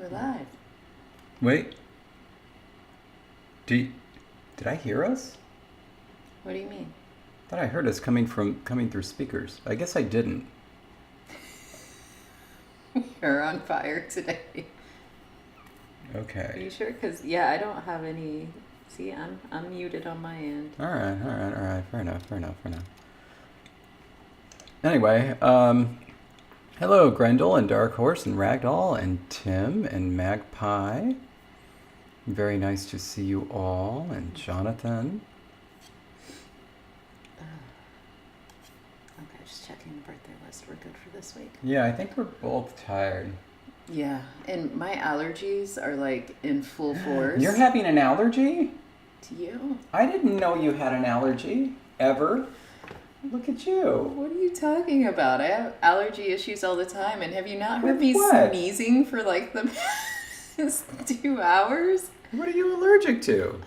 We're live. Wait. Did I hear us? What do you mean? I thought I heard us coming through speakers. I guess I didn't. You're on fire today. Okay. Are you sure? Because, yeah, I don't have any... See, I'm muted on my end. All right. Fair enough. Anyway, hello, Grendel and Dark Horse and Ragdoll and Tim and Magpie. Very nice to see you all, and Jonathan. Okay, just checking the birthday list. We're good for this week. Yeah, I think we're both tired. Yeah, and my allergies are like in full force. You're having an allergy? To you? I didn't know you had an allergy, ever. Look at you. What are you talking about? I have allergy issues all the time, and have you not heard With me what? sneezing for like the past 2 hours? What are you allergic to?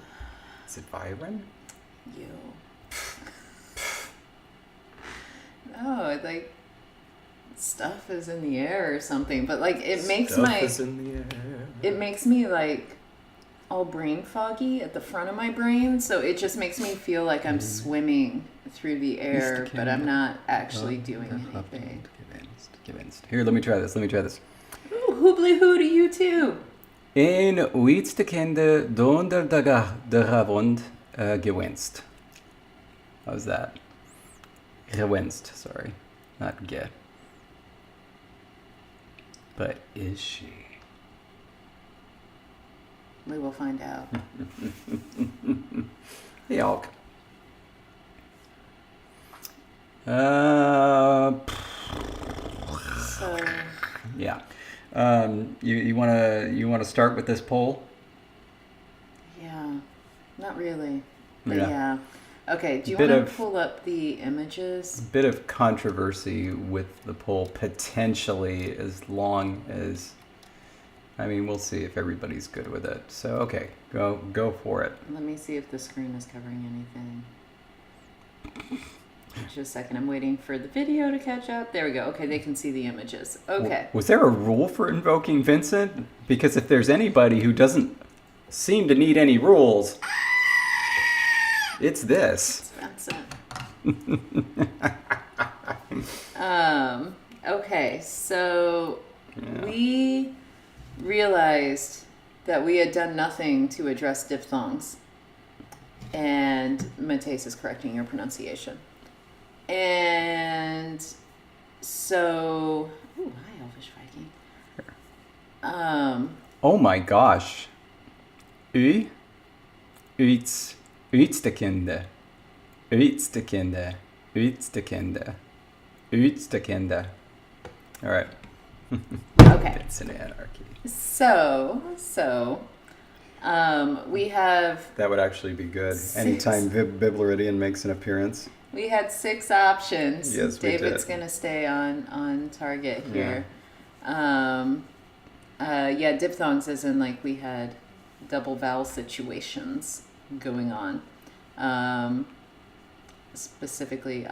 Is it Viren? You. No, it's like stuff is in the air or something, but like it makes Stuff is in the air. it makes me like all brain foggy at the front of my brain, so it just makes me feel like I'm swimming through the air, but I'm not actually doing anything. Gewinnst. Here, let me try this. Ooh, hoobly hoo to you too. In Uitstekende donderdag gewinnst. How's that? Gewinnst, sorry. Not ge. But is she? We will find out. Jalk. So Yeah. You wanna start with this poll? yeah, not really, but Yeah. yeah. Okay, do you Bit want to of- pull up the images? Bit of controversy with the poll, potentially, as long as, I mean, we'll see if everybody's good with it. So, okay, go for it. Let me see if the screen is covering anything. Just a second, I'm waiting for the video to catch up. There we go. Okay, they can see the images. Okay. Was there a rule for invoking Vincent? Because if there's anybody who doesn't seem to need any rules, it's this. It's okay, so Yeah. we realized that we had done nothing to address diphthongs. And Mateus is correcting your pronunciation. And so, ooh, hi, Elvish Viking. Oh my gosh. Uitstekende. All right. Okay. It's an anarchy. So, we have That would actually be good. Six. Anytime Bibleridian makes an appearance. we had 6 options. Yes, we David's did. gonna stay on target here. Yeah, diphthongs as in like we had double vowel situations going on. Specifically, In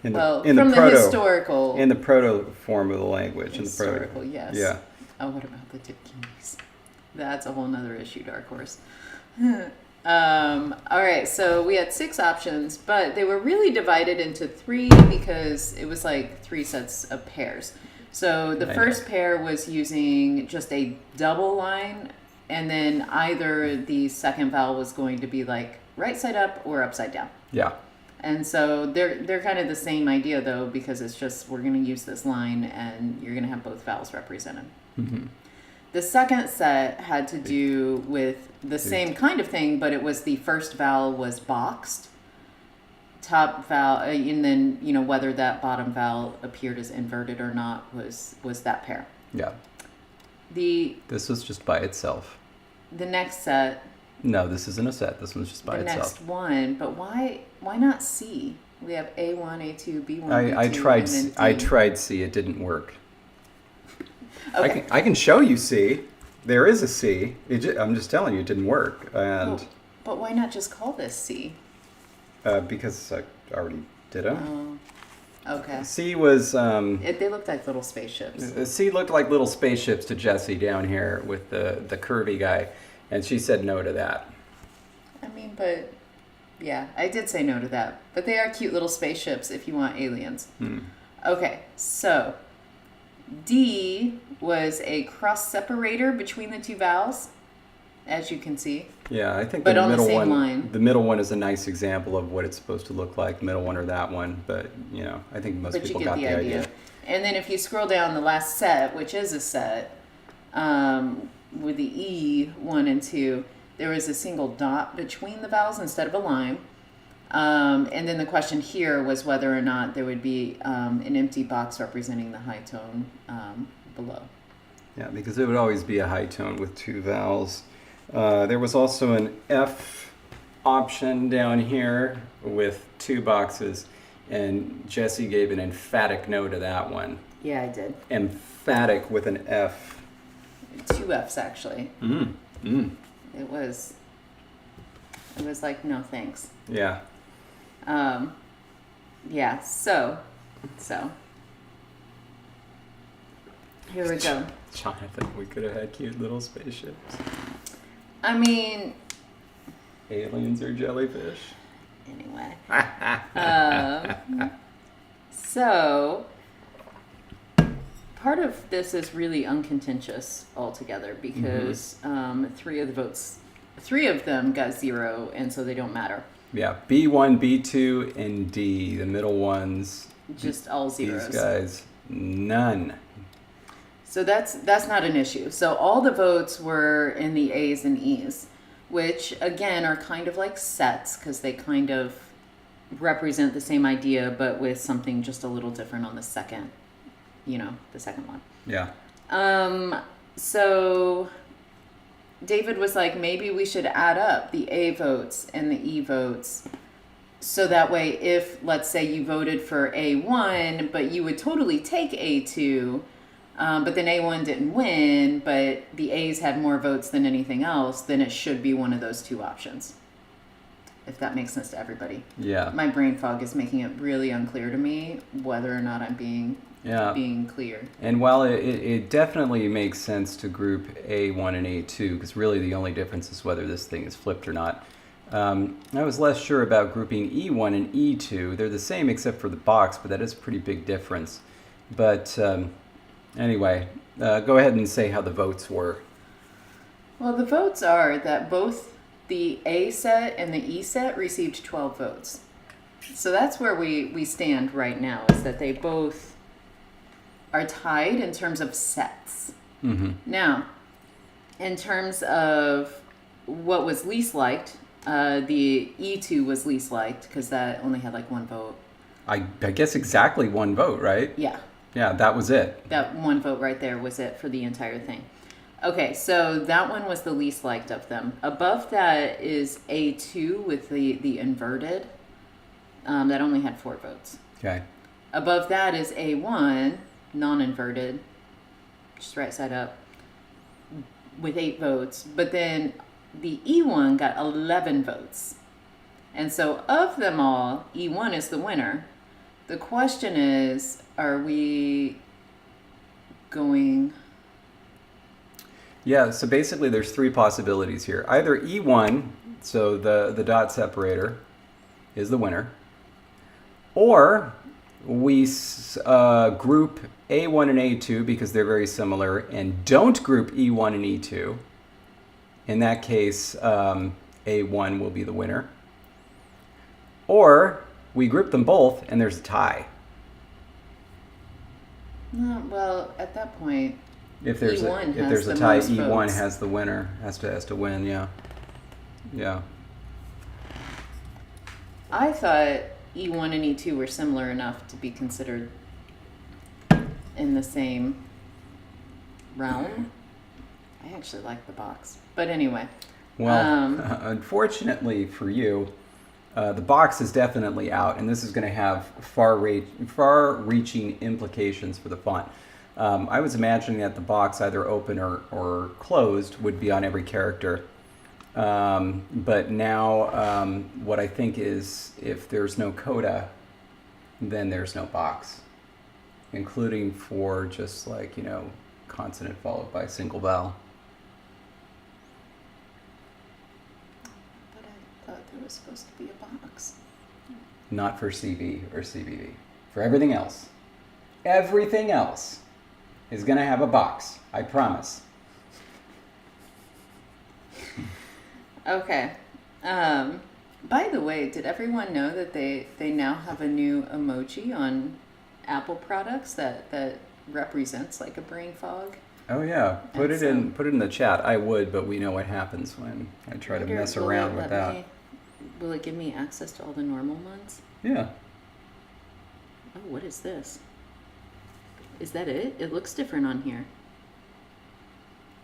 from the the proto- historical. In the proto form of the language. Historical, yes. Yeah. Oh, what about the dipkeys? That's a whole nother issue, Dark Horse. All right, so we had 6 options, but they were really divided into 3 because it was like 3 sets of pairs. So the first pair was using just a double line, and then either the second vowel was going to be like right side up or upside down. Yeah. And so they're kind of the same idea though, because it's just we're going to use this line and you're going to have both vowels represented. Mm-hmm. The second set had to do with the same kind of thing, but it was the first vowel was boxed, top vowel, and then whether that bottom vowel appeared as inverted or not was that pair. Yeah. This was just by itself. The next set. No, this isn't a set. This one's just by itself. The next one, but why not C? We have A1, A2, B1, B2, I tried. and then D. I tried C. It didn't work. Okay. I can show you C. There is a C. I'm just telling you, it didn't work. And But why not just call this C? because I already did them. Okay. C was They looked like little spaceships. C looked like little spaceships to Jessie down here with the curvy guy, and she said no to that. I mean, but yeah, I did say no to that. But they are cute little spaceships if you want aliens. Okay, so D was a cross separator between the two vowels, as you can see. Yeah, I think But the on the middle same one, line. the middle one is a nice example of what it's supposed to look like, middle one or that one. But I think most But you people get got the the idea. idea. And then if you scroll down the last set, which is a set, with the E 1 and 2, there was a single dot between the vowels instead of a line. And then the question here was whether or not there would be an empty box representing the high tone below. Yeah, because it would always be a high tone with two vowels. There was also an F option down here with two boxes, and Jessie gave an emphatic no to that one. Yeah, I did. Emphatic with an F. 2 F's actually. It was like, no thanks. Yeah. Yeah, so here we go. Jonathan, we could have had cute little spaceships. I mean, Aliens or jellyfish. anyway. So part of this is really uncontentious altogether because three of them got 0, and so they don't matter. Yeah, B1, B2, and D, the middle ones. Just all zeros. These guys, none. So that's not an issue. So all the votes were in the A's and E's, which again are kind of like sets because they kind of represent the same idea but with something just a little different on the second, the second one. Yeah. So David was like, maybe we should add up the A votes and the E votes. So that way, if, let's say, you voted for A1, but you would totally take A2, but then A1 didn't win, but the A's had more votes than anything else, then it should be one of those two options. If that makes sense to everybody. Yeah. My brain fog is making it really unclear to me whether or not I'm being clear. And while it definitely makes sense to group A1 and A2, because really the only difference is whether this thing is flipped or not, I was less sure about grouping E1 and E2. They're the same except for the box, but that is a pretty big difference. But anyway, go ahead and say how the votes were. Well, the votes are that both the A set and the E set received 12 votes. So that's where we stand right now, is that they both are tied in terms of sets. Now, in terms of what was least liked, the E2 was least liked because that only had like one vote. I guess exactly one vote, right? Yeah. Yeah, that was it. That one vote right there was it for the entire thing. Okay, so that one was the least liked of them. Above that is A2 with the inverted. That only had 4 votes. Okay. Above that is A1, non-inverted, just right side up, with 8 votes. But then the E1 got 11 votes. And so of them all, E1 is the winner. The question is, are we going... Yeah, so basically there's 3 possibilities here. Either E1, so the dot separator, is the winner. Or we group A1 and A2 because they're very similar and don't group E1 and E2. In that case, A1 will be the winner. Or we group them both and there's a tie. Well, at that point... If there's E1 a has tie, the most E1 votes. has the winner, has to win, yeah. Yeah. I thought E1 and E2 were similar enough to be considered in the same realm. I actually like the box. But anyway. Well, unfortunately for you, the box is definitely out, and this is going to have far-reaching implications for the font. I was imagining that the box, either open or closed, would be on every character. But now what I think is if there's no coda, then there's no box, including for just like, consonant followed by a single vowel. But I thought there was supposed to be a box. Not for CV or CVV. For everything else. Everything else is going to have a box. I promise. Okay. By the way, did everyone know that they now have a new emoji on Apple products that represents like a brain fog? Oh yeah, put it in the chat. I would, but we know what happens when I try to mess around with that. Will it give me access to all the normal ones? Yeah. Oh, what is this? Is that it? It looks different on here.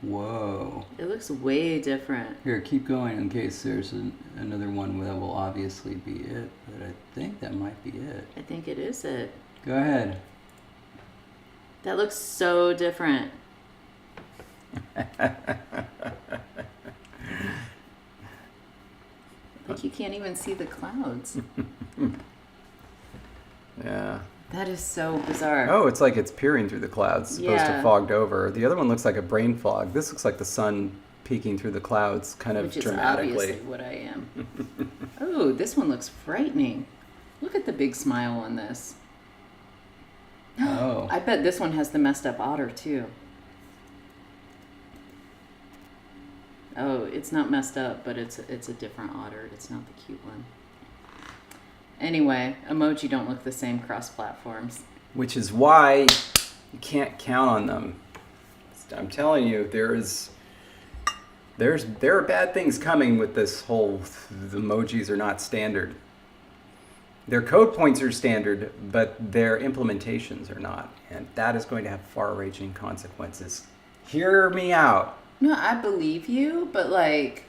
Whoa. It looks way different. Here, keep going in case there's another one that will obviously be it, but I think that might be it. I think it is it. Go ahead. That looks so different. Like you can't even see the clouds. Yeah. That is so bizarre. Oh, it's like it's peering through the clouds, supposed to Yeah. fogged over. The other one looks like a brain fog. This looks like the sun peeking through the clouds, kind of Which is dramatically. obviously what I am. Oh, this one looks frightening. Look at the big smile on this. Oh. I bet this one has the messed up otter too. Oh, it's not messed up, but it's a different otter. It's not the cute one. Anyway, emoji don't look the same cross platforms. Which is why you can't count on them. I'm telling you, there are bad things coming with this whole the emojis are not standard. Their code points are standard, but their implementations are not. And that is going to have far-reaching consequences. Hear me out. No, I believe you, but like,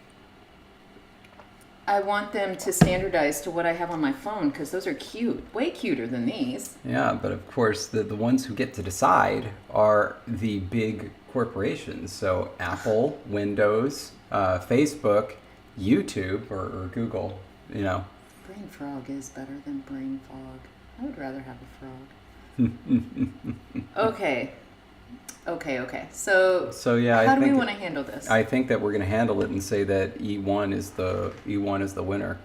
I want them to standardize to what I have on my phone because those are cute, way cuter than these. Yeah, but of course, the ones who get to decide are the big corporations. So Apple, Windows, Facebook, YouTube, or Google, Brain frog is better than brain fog. I would rather have a frog. Okay. So yeah, how do we want to handle this? I think that we're going to handle it and say that E1 is the winner.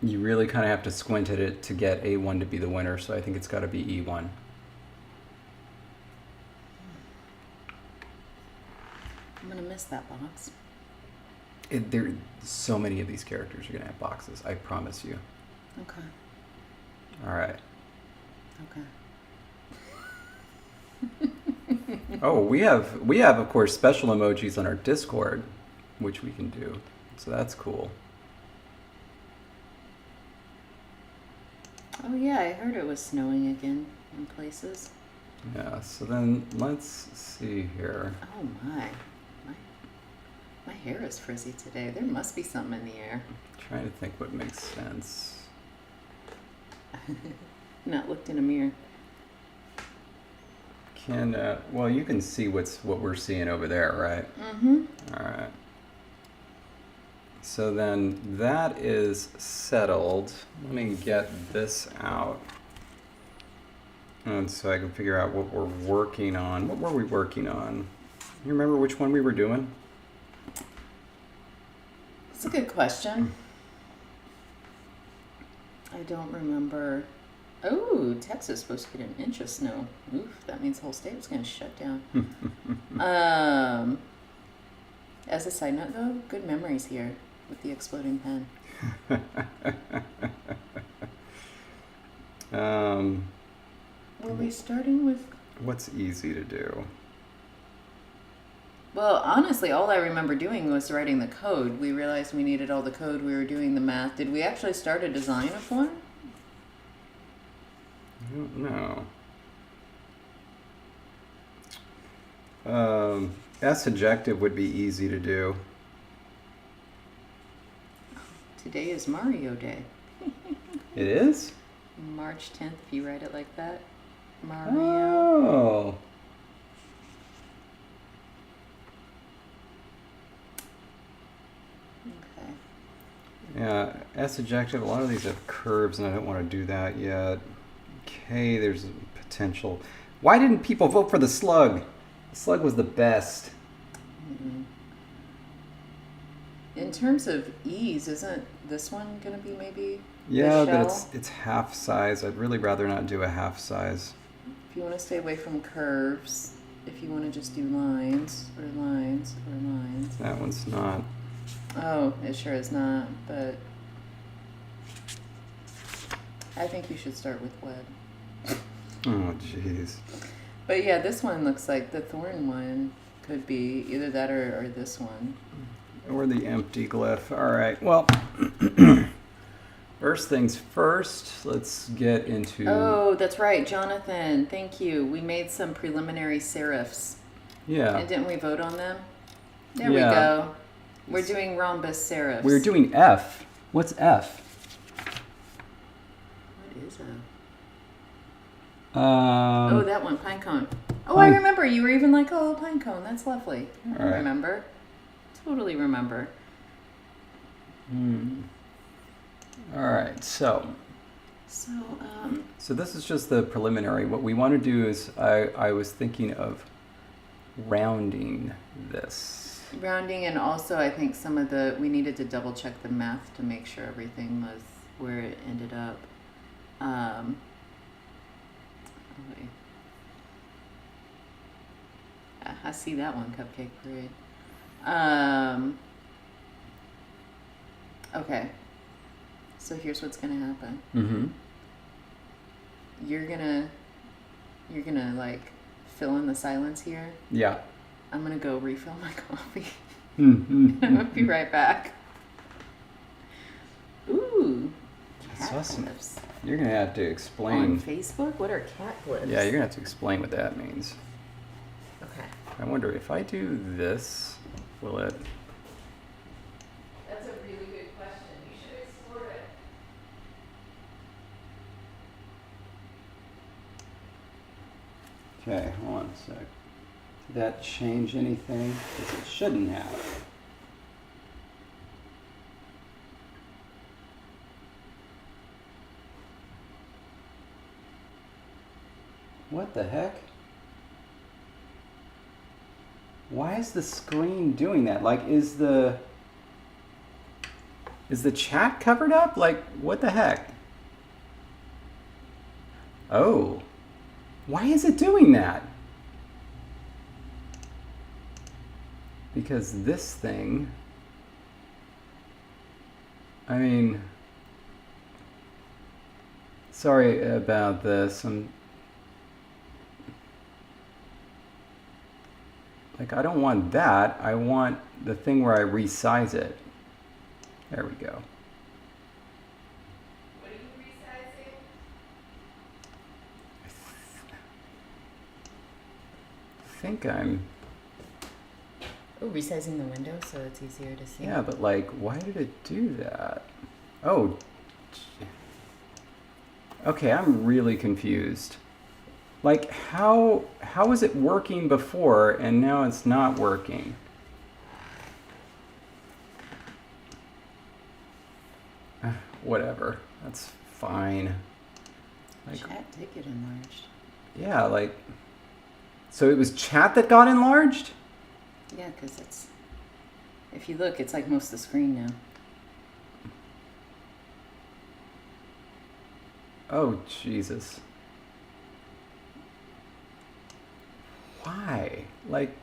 You really kind of have to squint at it to get A1 to be the winner, so I think it's got to be E1. I'm going to miss that box. So many of these characters are going to have boxes, I promise you. Okay. All right. Okay. Oh, we have of course special emojis on our Discord, which we can do. So that's cool. Oh yeah, I heard it was snowing again in places. Yeah, so then let's see here. Oh my hair is frizzy today. There must be something in the air. Trying to think what makes sense. Not looked in a mirror. Well, you can see what we're seeing over there, right? Mm-hmm. All right. So then that is settled. Let me get this out. And so I can figure out what we're working on. What were we working on? You remember which one we were doing? That's a good question. I don't remember. Oh, Texas is supposed to get an inch of snow. Oof, that means the whole state was going to shut down. As a side note, though, good memories here with the exploding pen. Were we starting with... What's easy to do? Well, honestly, all I remember doing was writing the code. We realized we needed all the code. We were doing the math. Did we actually start a design of one? I don't know. S adjective would be easy to do. Today is Mario Day. It is? March 10th, if you write it like that. Mario. Oh. Okay. Yeah, S adjective, a lot of these have curves and I don't want to do that yet. K, there's potential. Why didn't people vote for the slug? The slug was the best. In terms of ease, isn't this one going to be maybe Yeah, the but shell? it's half size. I'd really rather not do a half size. If you want to stay away from curves, if you want to just do lines or lines or lines. That one's not. Oh, it sure is not, but I think you should start with web. Oh, jeez. But yeah, this one looks like the thorn one could be either that or this one. Or the empty glyph. All right, well, first things first, let's get into... Oh, that's right, Jonathan. Thank you. We made some preliminary serifs. Yeah. And didn't we vote on them? There Yeah. we go. We're doing rhombus serifs. We're doing F. What's F? What is that? Um, Oh, that one, pine cone. Oh, I pine- remember. You were even like, oh, pine cone. That's lovely. I All right. remember. Totally remember. All right, so So, this is just the preliminary. What we want to do is, I was thinking of rounding this. rounding, and also I think we needed to double check the math to make sure everything was where it ended up. Okay. I see that one, Cupcake Parade. Okay. So here's what's gonna happen. Mm-hmm. You're gonna like fill in the silence here. Yeah. I'm gonna go refill my coffee. Mm-hmm. I'm gonna be right back. Ooh, That's cat awesome. glyphs. You're going to have to On explain. Facebook? What are cat glyphs? Yeah, you're going to have to explain what that means. Okay. I wonder if I do this, will it... That's a really good question. You should explore it. Okay, hold on a sec. Did that change anything? Because it shouldn't have. What the heck? Why is the screen doing that? Like, is the chat covered up? Like, what the heck? Oh. Why is it doing that? Because this thing, I mean, sorry about this. I don't want that. I want the thing where I resize it. There we go. What are you resizing? I think I'm... Oh, resizing the window so it's easier to see. Yeah, but like, why did it do that? Oh. Okay, I'm really confused. Like, how was it working before and now it's not working? Whatever, that's fine. Like, Chat did get enlarged. yeah, like, so it was chat that got enlarged? Yeah, because it's, if you look, it's like most of the screen now. Oh, Jesus. Why? Like,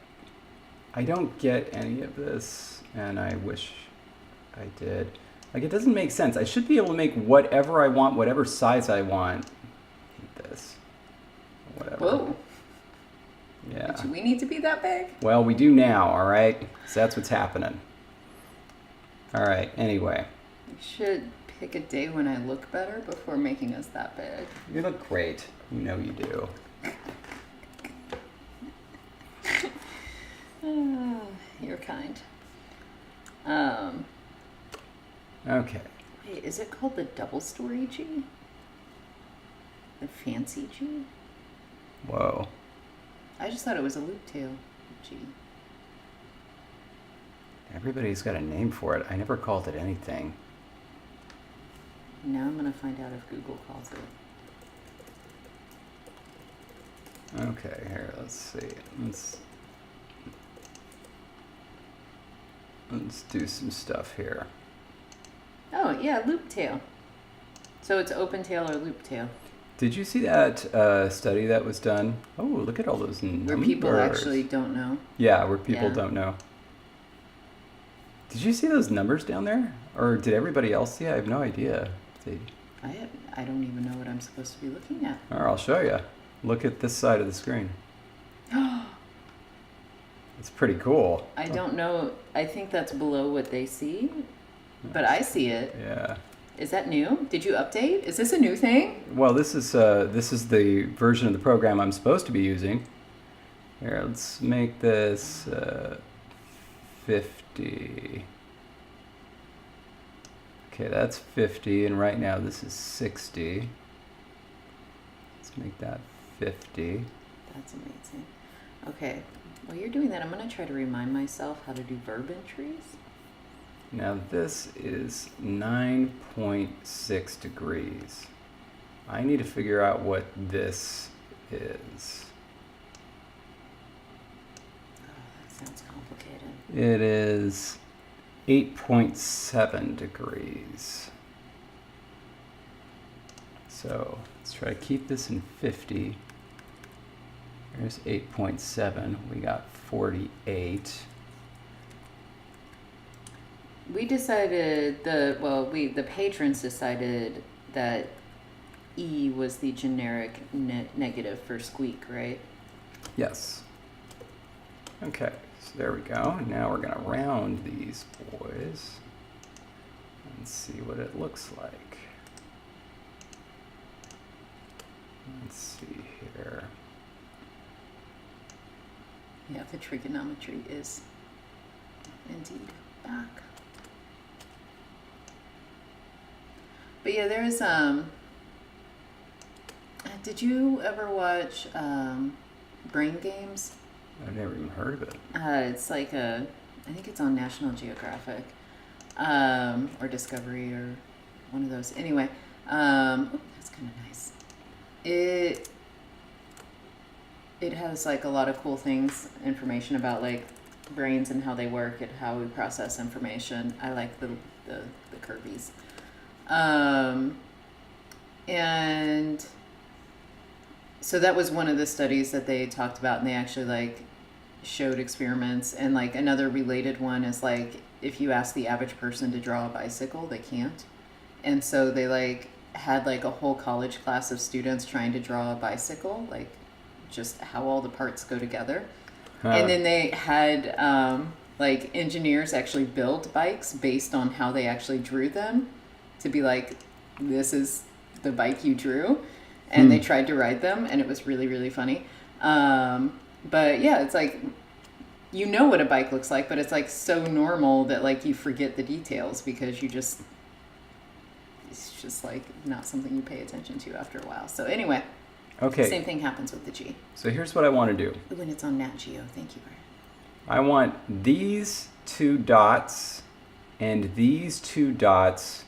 I don't get any of this, and I wish I did. Like, it doesn't make sense. I should be able to make whatever I want, whatever size I want. I hate this. Whatever. Whoa. Yeah. Do we need to be that big? Well, we do now, all right? So that's what's happening. All right, anyway. You should pick a day when I look better before making us that big. You look great. You know you do. You're kind. Okay. Wait, is it called the double story G? The fancy G? Whoa. I just thought it was a loop tail G. Everybody's got a name for it. I never called it anything. Now I'm going to find out if Google calls it. Okay, here, let's see. Let's do some stuff here. Oh, yeah, loop tail. So it's open tail or loop tail. Did you see that study that was done? Oh, look at all those numbers. Where people actually don't know. Yeah, where people Yeah. don't know. Did you see those numbers down there? Or did everybody else see? I have no idea. I don't even know what I'm supposed to be looking at. Or I'll show you. Look at this side of the screen. It's pretty cool. I don't know. I think that's below what they see, but I see it. Yeah. Is that new? Did you update? Is this a new thing? Well, this is the version of the program I'm supposed to be using. Here, let's make this 50. Okay, that's 50, and right now this is 60. Let's make that 50. That's amazing. Okay, while you're doing that, I'm going to try to remind myself how to do verb entries. Now this is 9.6 degrees. I need to figure out what this is. Oh, that sounds complicated. It is 8.7 degrees. So let's try to keep this in 50. There's 8.7. We got 48. We decided the patrons decided that E was the generic negative for squeak, right? Yes. Okay, so there we go. Now we're going to round these boys and see what it looks like. Let's see here. Yeah, the trigonometry is indeed back. But yeah, there's did you ever watch Brain Games? I've never even heard of it. It's like I think it's on National Geographic, or Discovery, or one of those. Anyway, that's kind of nice. It has like a lot of cool things, information about like brains and how they work and how we process information. I like the Kirby's. And so that was one of the studies that they talked about, and they actually like showed experiments. And like another related one is like if you ask the average person to draw a bicycle, they can't. And so they like had like a whole college class of students trying to draw a bicycle, like just how all the parts go together. And then they had like engineers actually build bikes based on how they actually drew them, to be like, this is the bike you drew. And they tried to ride them, and it was really, really funny. But yeah, it's like, you know what a bike looks like, but it's like so normal that like you forget the details because it's just like not something you pay attention to after a while. So anyway, Okay. same thing happens with the G. So here's what I want to do. When it's on Nat Geo. Thank you, Brian. I want these two dots and these two dots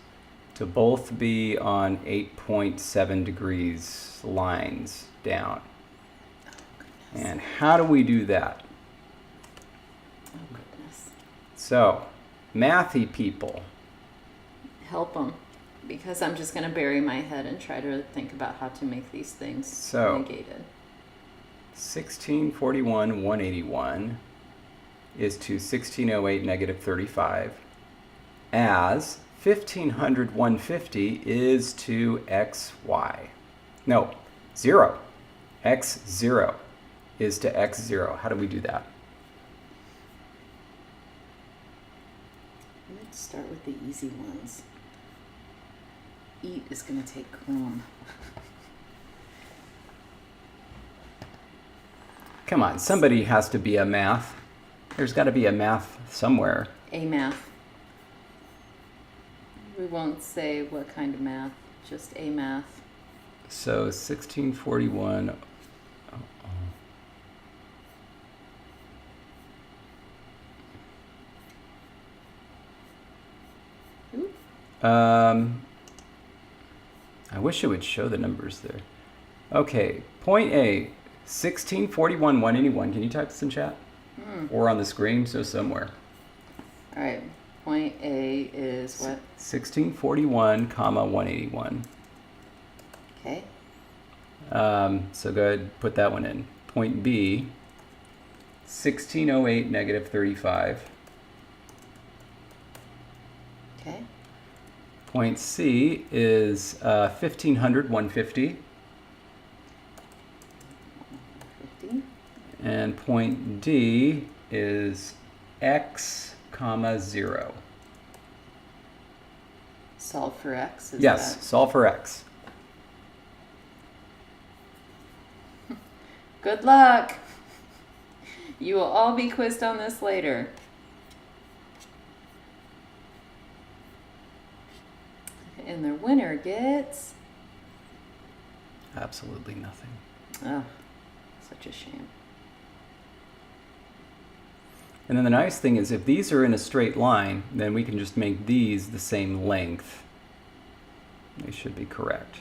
to both be on 8.7 degrees lines down. Oh, goodness. And how do we do that? Oh, goodness. So, mathy people. Help them. Because I'm just going to bury my head and try to think about how to make these things So, negated. 1641 181 is to 1608 negative 35, as 1500 150 is to xy. No, 0. x0 is to x0. How do we do that? Let's start with the easy ones. Eat is going to take Chrome. Come on, somebody has to be a math. There's got to be a math somewhere. A math. We won't say what kind of math, just a math. So 1641. Ooh. I wish it would show the numbers there. Okay, point A, 1641, 181. Can you type this in chat? Or on the screen, so somewhere. All right. Point A is what? 1641, comma 181. Okay. So go ahead and put that one in. Point B, 1608, negative 35. Okay. Point C is 1500, 150. 50. And point D is x, comma 0. Solve for x? Is Yes, that... solve for x. Good luck. You will all be quizzed on this later. And the winner gets... Absolutely nothing. Oh, such a shame. And then the nice thing is if these are in a straight line, then we can just make these the same length. They should be correct.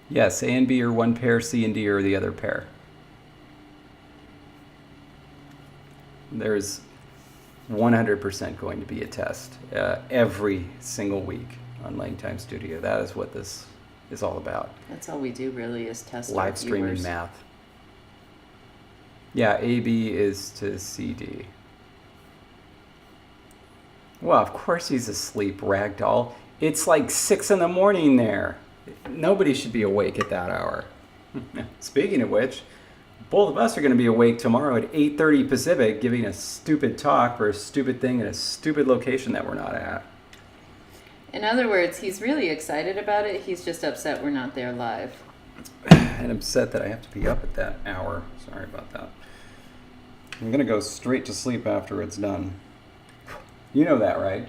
Yes, A and B are one pair, C and D are the other pair. There's 100% going to be a test every single week on LangTime Studio. That is what this is all about. That's all we do really is test Live our streaming viewers. math. Yeah, AB is to CD. Well, of course he's asleep, Ragdoll. It's like 6 in the morning there. Nobody should be awake at that hour. Speaking of which, both of us are going to be awake tomorrow at 8:30 Pacific giving a stupid talk for a stupid thing in a stupid location that we're not at. In other words, he's really excited about it. He's just upset we're not there live. And upset that I have to be up at that hour. Sorry about that. I'm going to go straight to sleep after it's done. You know that, right?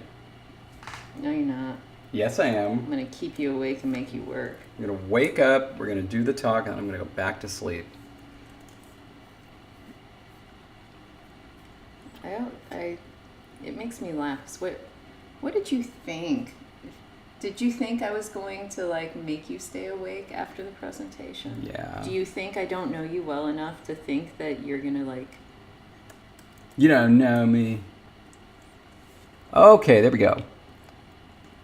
No, you're not. Yes, I am. I'm going to keep you awake and make you work. I'm going to wake up, we're going to do the talk, and I'm going to go back to sleep. It makes me laugh. So what did you think? Did you think I was going to like make you stay awake after the presentation? Yeah. Do you think I don't know you well enough to think that you're going to like... You don't know me. Okay, there we go.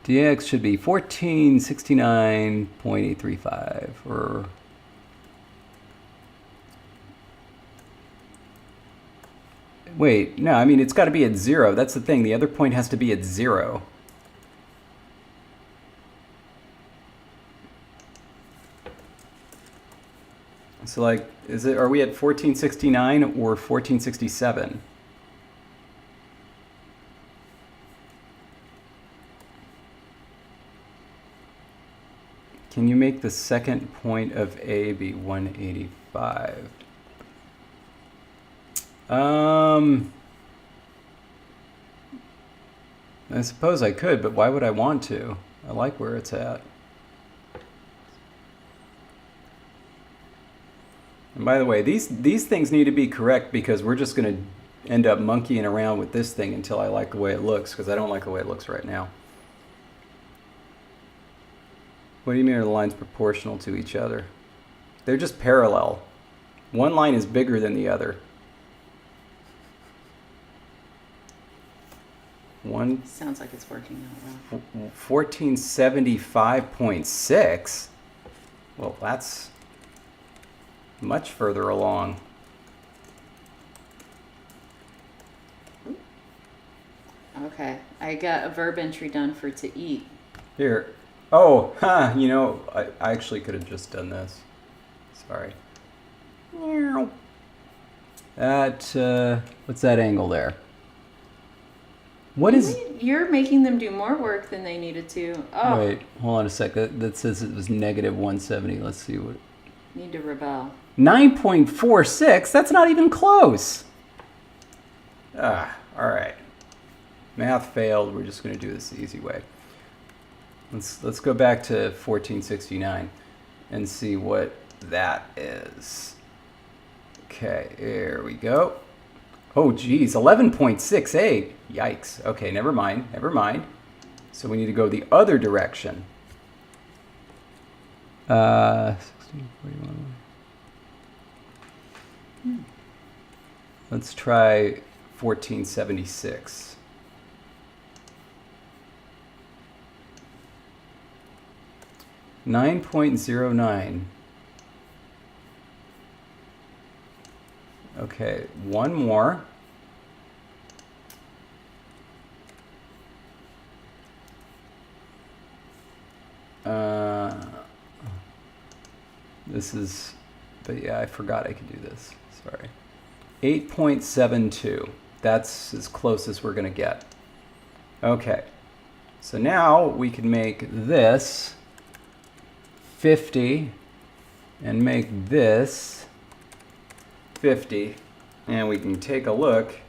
dx should be 1469.835 or... Wait, no, I mean, it's got to be at 0. That's the thing. The other point has to be at 0. So, like, are we at 1469 or 1467? Can you make the second point of A be 185? I suppose I could, but why would I want to? I like where it's at. And by the way, these things need to be correct because we're just going to end up monkeying around with this thing until I like the way it looks, because I don't like the way it looks right now. What do you mean are the lines proportional to each other? They're just parallel. One line is bigger than the other. Sounds like it's working out well. 1475.6? Well, that's much further along. Okay, I got a verb entry done for to eat. Here. Oh, huh, you know, I actually could have just done this. Sorry. That, what's that angle there? What is... You're making them do more work than they needed to. Oh. Wait, hold on a sec. That says it was negative 170. Let's see what... Need to rebel. 9.46? That's not even close. Ah, all right. Math failed. We're just going to do this the easy way. Let's go back to 1469 and see what that is. Okay, here we go. Oh, geez, 11.68. Yikes. Okay, never mind. Never mind. So we need to go the other direction. 1641. Let's try 1476. $9.09. Okay, one more. This is, but yeah, I forgot I could do this. Sorry. 8.72. That's as close as we're going to get. Okay. So now we can make this 50 and make this 50. And we can take a look.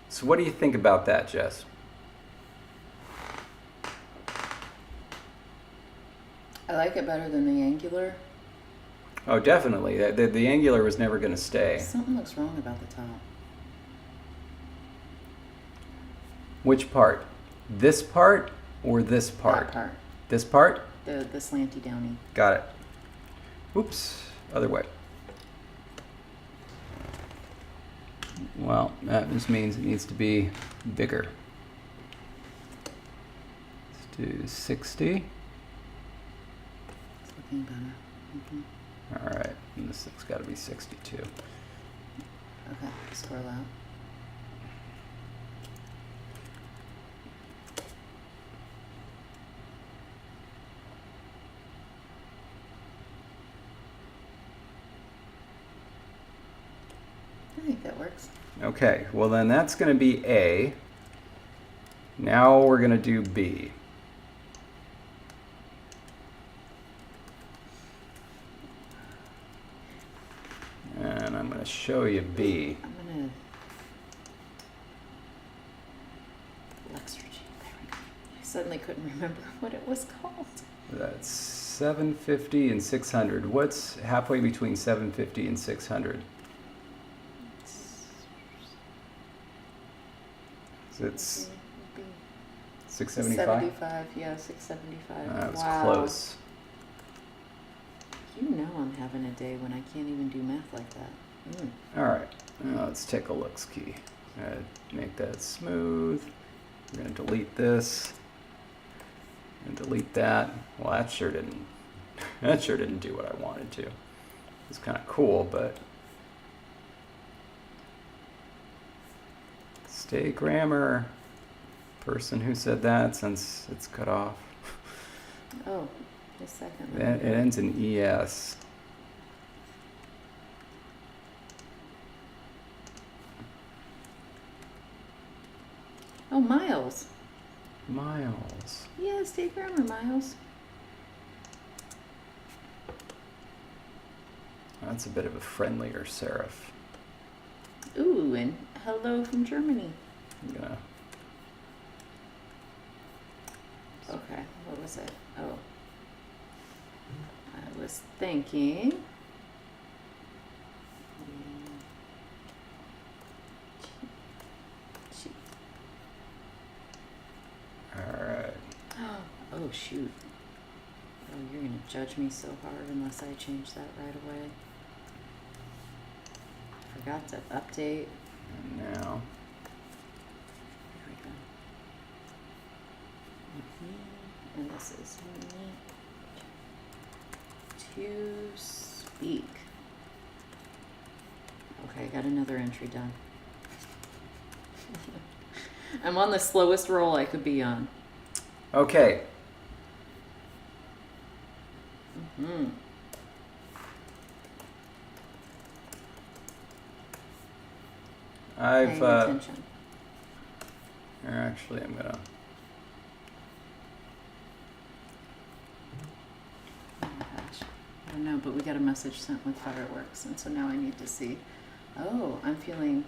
So what do you think about that, Jess? I like it better than the angular. Oh, definitely. The angular was never going to stay. Something looks wrong about the top. Which part? This part or this part? That part. This part? The slanty downy. Got it. Oops. Other way. Well, that just means it needs to be bigger. Let's do 60. It's looking better. All right. And this has got to be 62. Okay, scroll out. I think that works. Okay. Well, then that's going to be A. Now we're going to do B. And I'm going to show you B. I'm gonna Lexergy. There we go. I suddenly couldn't remember what it was called. That's 750 and 600. What's halfway between 750 and 600? So it's 675? 75, yeah, 675. That was Wow. close. You know I'm having a day when I can't even do math like that. All right, now let's take a look-ski. Make that smooth. We're going to delete this and delete that. Well, that sure didn't do what I wanted to. It's kind of cool, but stay grammar. Person who said that, since it's cut off. Oh, a second. It ends in ES. Oh, Miles. Miles. Yeah, stay grammar, Miles. That's a bit of a friendlier serif. Ooh, and hello from Germany. I'm gonna. Okay, what was it? Oh. I was thinking. All right. Oh, shoot. Oh, you're going to judge me so hard unless I change that right away. Forgot to update. And now. There we go. And this is need to speak. Okay, I got another entry done. I'm on the slowest roll I could be on. Okay. Mm-hmm. I've. Paying attention. Actually, I'm gonna. Oh my gosh. I don't know, but we got a message sent with fireworks, and so now I need to see. Oh, I'm feeling.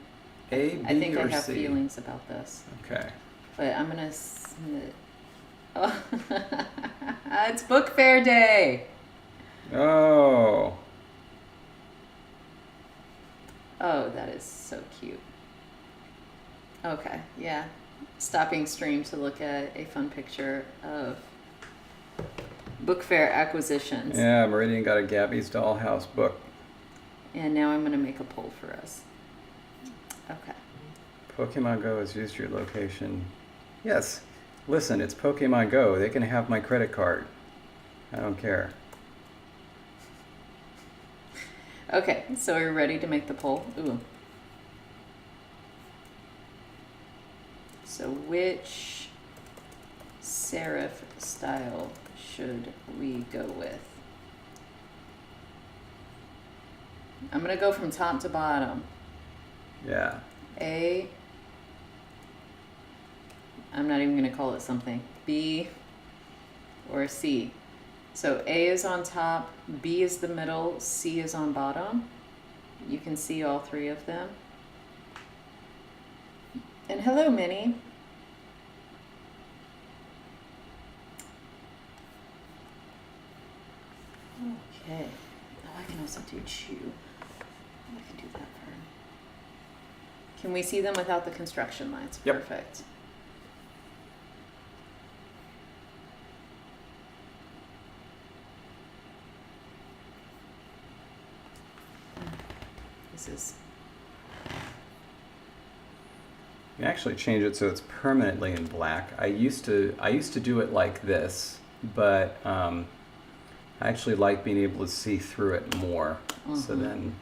A, B, I think or I have C? feelings about this, Okay. but I'm gonna submit. Oh, it's book fair day. Oh. Oh, that is so cute. Okay, yeah. Stopping stream to look at a fun picture of book fair acquisitions. Yeah, Meridian got a Gabby's Dollhouse book. And now I'm going to make a poll for us. Okay. Pokemon Go has used your location. Yes. Listen, it's Pokemon Go. They can have my credit card. I don't care. Okay, so are you ready to make the poll? Ooh. So which serif style should we go with? I'm going to go from top to bottom. Yeah. A. I'm not even going to call it something. B or C. So A is on top, B is the middle, C is on bottom. You can see all three of them. And hello, Minnie. Okay. Oh, I can also do chew. I can do that for her. Can we see them without the construction lines? Yep. Perfect. This is... You can actually change it so it's permanently in black. I used to do it like this, but I actually like being able to see through it more. So then,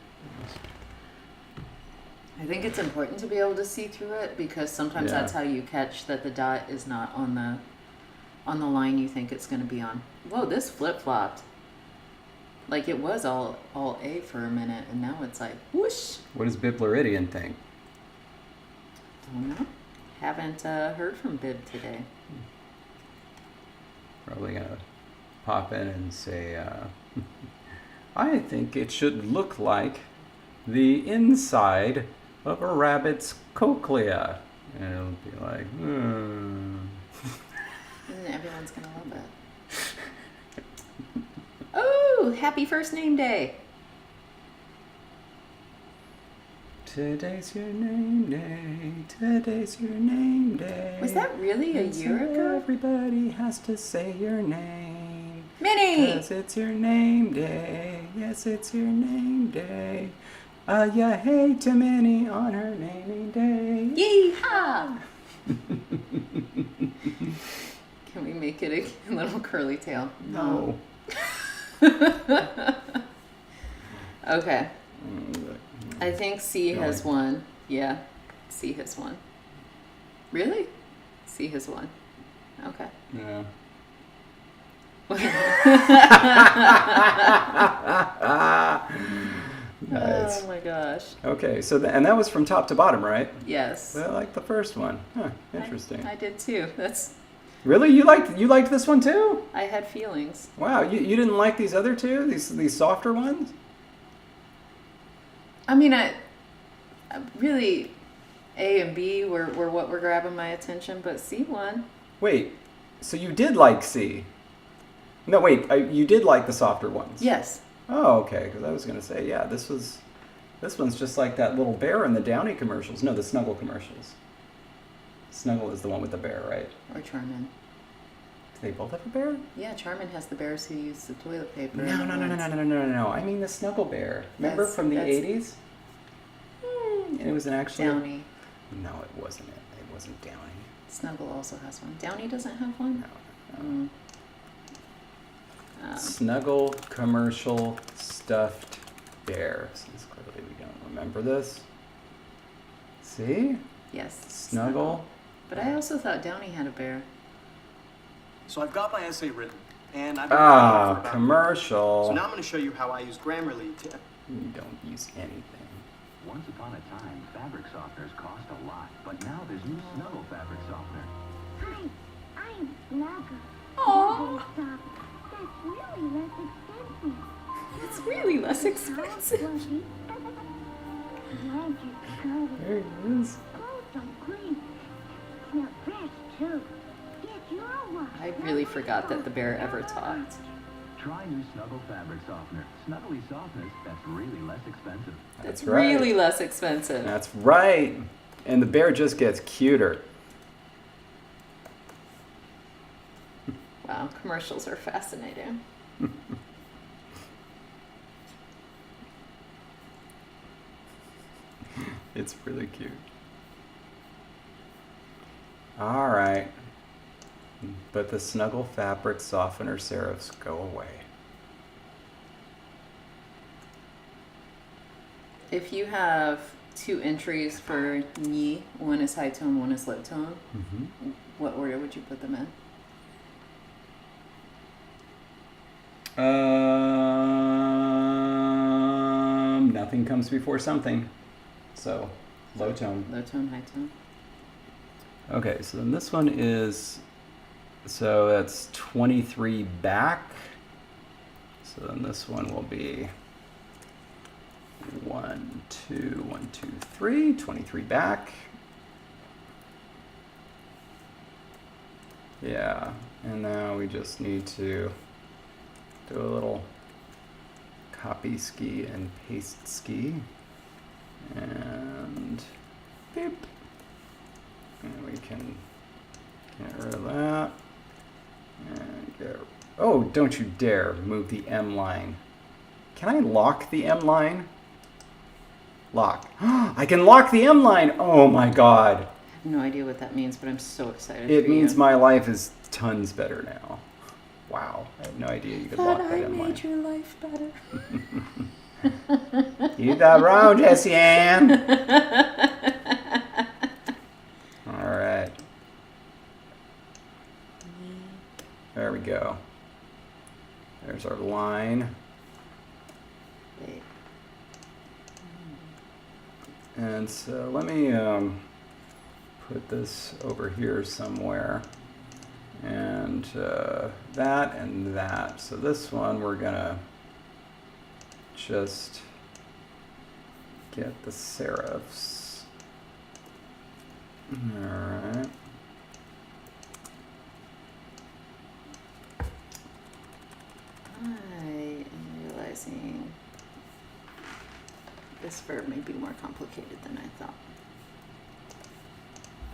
I think it's important to be able to see through it because sometimes Yeah. that's how you catch that the dot is not on the line you think it's going to be on. Whoa, this flip-flopped. Like it was all A for a minute and now it's like whoosh. what does Bibleridian think? Don't know. Haven't heard from Bib today. Probably gonna pop in and say, I think it should look like the inside of a rabbit's cochlea. And it'll be like, And everyone's going to love it. Oh, happy first name day. Today's your name day, today's your name day. Was that really a And year so ago? everybody has to say your name. Minnie! Yes, it's your name day. Yes, it's your name day. Yeah, hey to Minnie on her naming day. Yeehaw! Can we make it a little curly tail? No. Okay. Mm, I think C has won. Yeah, C has won. Really? C has won. Okay. Yeah. Nice. Oh my gosh. Okay, so and that was from top to bottom, right? Yes. Well, I like the first one. Huh, interesting. I did too. That's. Really? You liked this one too? I had feelings. Wow, you didn't like these other two? These softer ones? I mean, I really, A and B were what were grabbing my attention, but C won. Wait, so you did like C? No, wait, you did like the softer ones? Yes. Oh, okay, because I was going to say, yeah, this one's just like that little bear in the Downy commercials. No, the Snuggle commercials. Snuggle is the one with the bear, right? Or Charmin. Do they both have a bear? Yeah, Charmin has the bears who use the toilet paper. No. I mean the Snuggle bear. Remember from the 80s? And it was an actual... Downy. No, it wasn't it. It wasn't Downy. Snuggle also has one. Downy doesn't have one? No. Snuggle commercial stuffed bear. Since clearly we don't remember this. See? Yes. Snuggle. But I also thought Downy had a bear. So I've got my essay written, and I've been writing it for about a commercial. year. So now I'm going to show you how I use Grammarly to... You don't use anything. Once upon a time, fabric softeners cost a lot, but now there's new Snuggle fabric softener. Hi, I'm Snuggle. Aww. That's really less expensive. It's really less expensive. Magic color. There he is. Clothes are green. Smell fresh too. Get your one. I really forgot that the bear ever talked. Try new Snuggle fabric softener. Snuggly softness that's really less expensive. That's right. really less expensive. That's right. And the bear just gets cuter. Wow, commercials are fascinating. It's really cute. All right. But the Snuggle fabric softener serifs go away. If you have two entries for ni, one is high tone, one is low tone, what order would you put them in? Nothing comes before something. So, low tone. Low tone, high tone. Okay, so then this one is, so that's 23 back. So then this one will be 1, 2, 1, 2, 3, 23 back. Yeah, and now we just need to do a little copy ski and paste ski. And beep. And we can get rid of that. And get, oh, don't you dare move the M line. Can I lock the M line? Lock. I can lock the M line. Oh my God. I have no idea what that means, but I'm so excited. It for means you. my life is tons better now. Wow. I had no idea you could lock that M line. your life better. You got wrong, Jessie Ann. All right. There we go. There's our line. Wait. And so let me put this over here somewhere. And that and that. So this one we're gonna just get the serifs. All right. I am realizing this verb may be more complicated than I thought.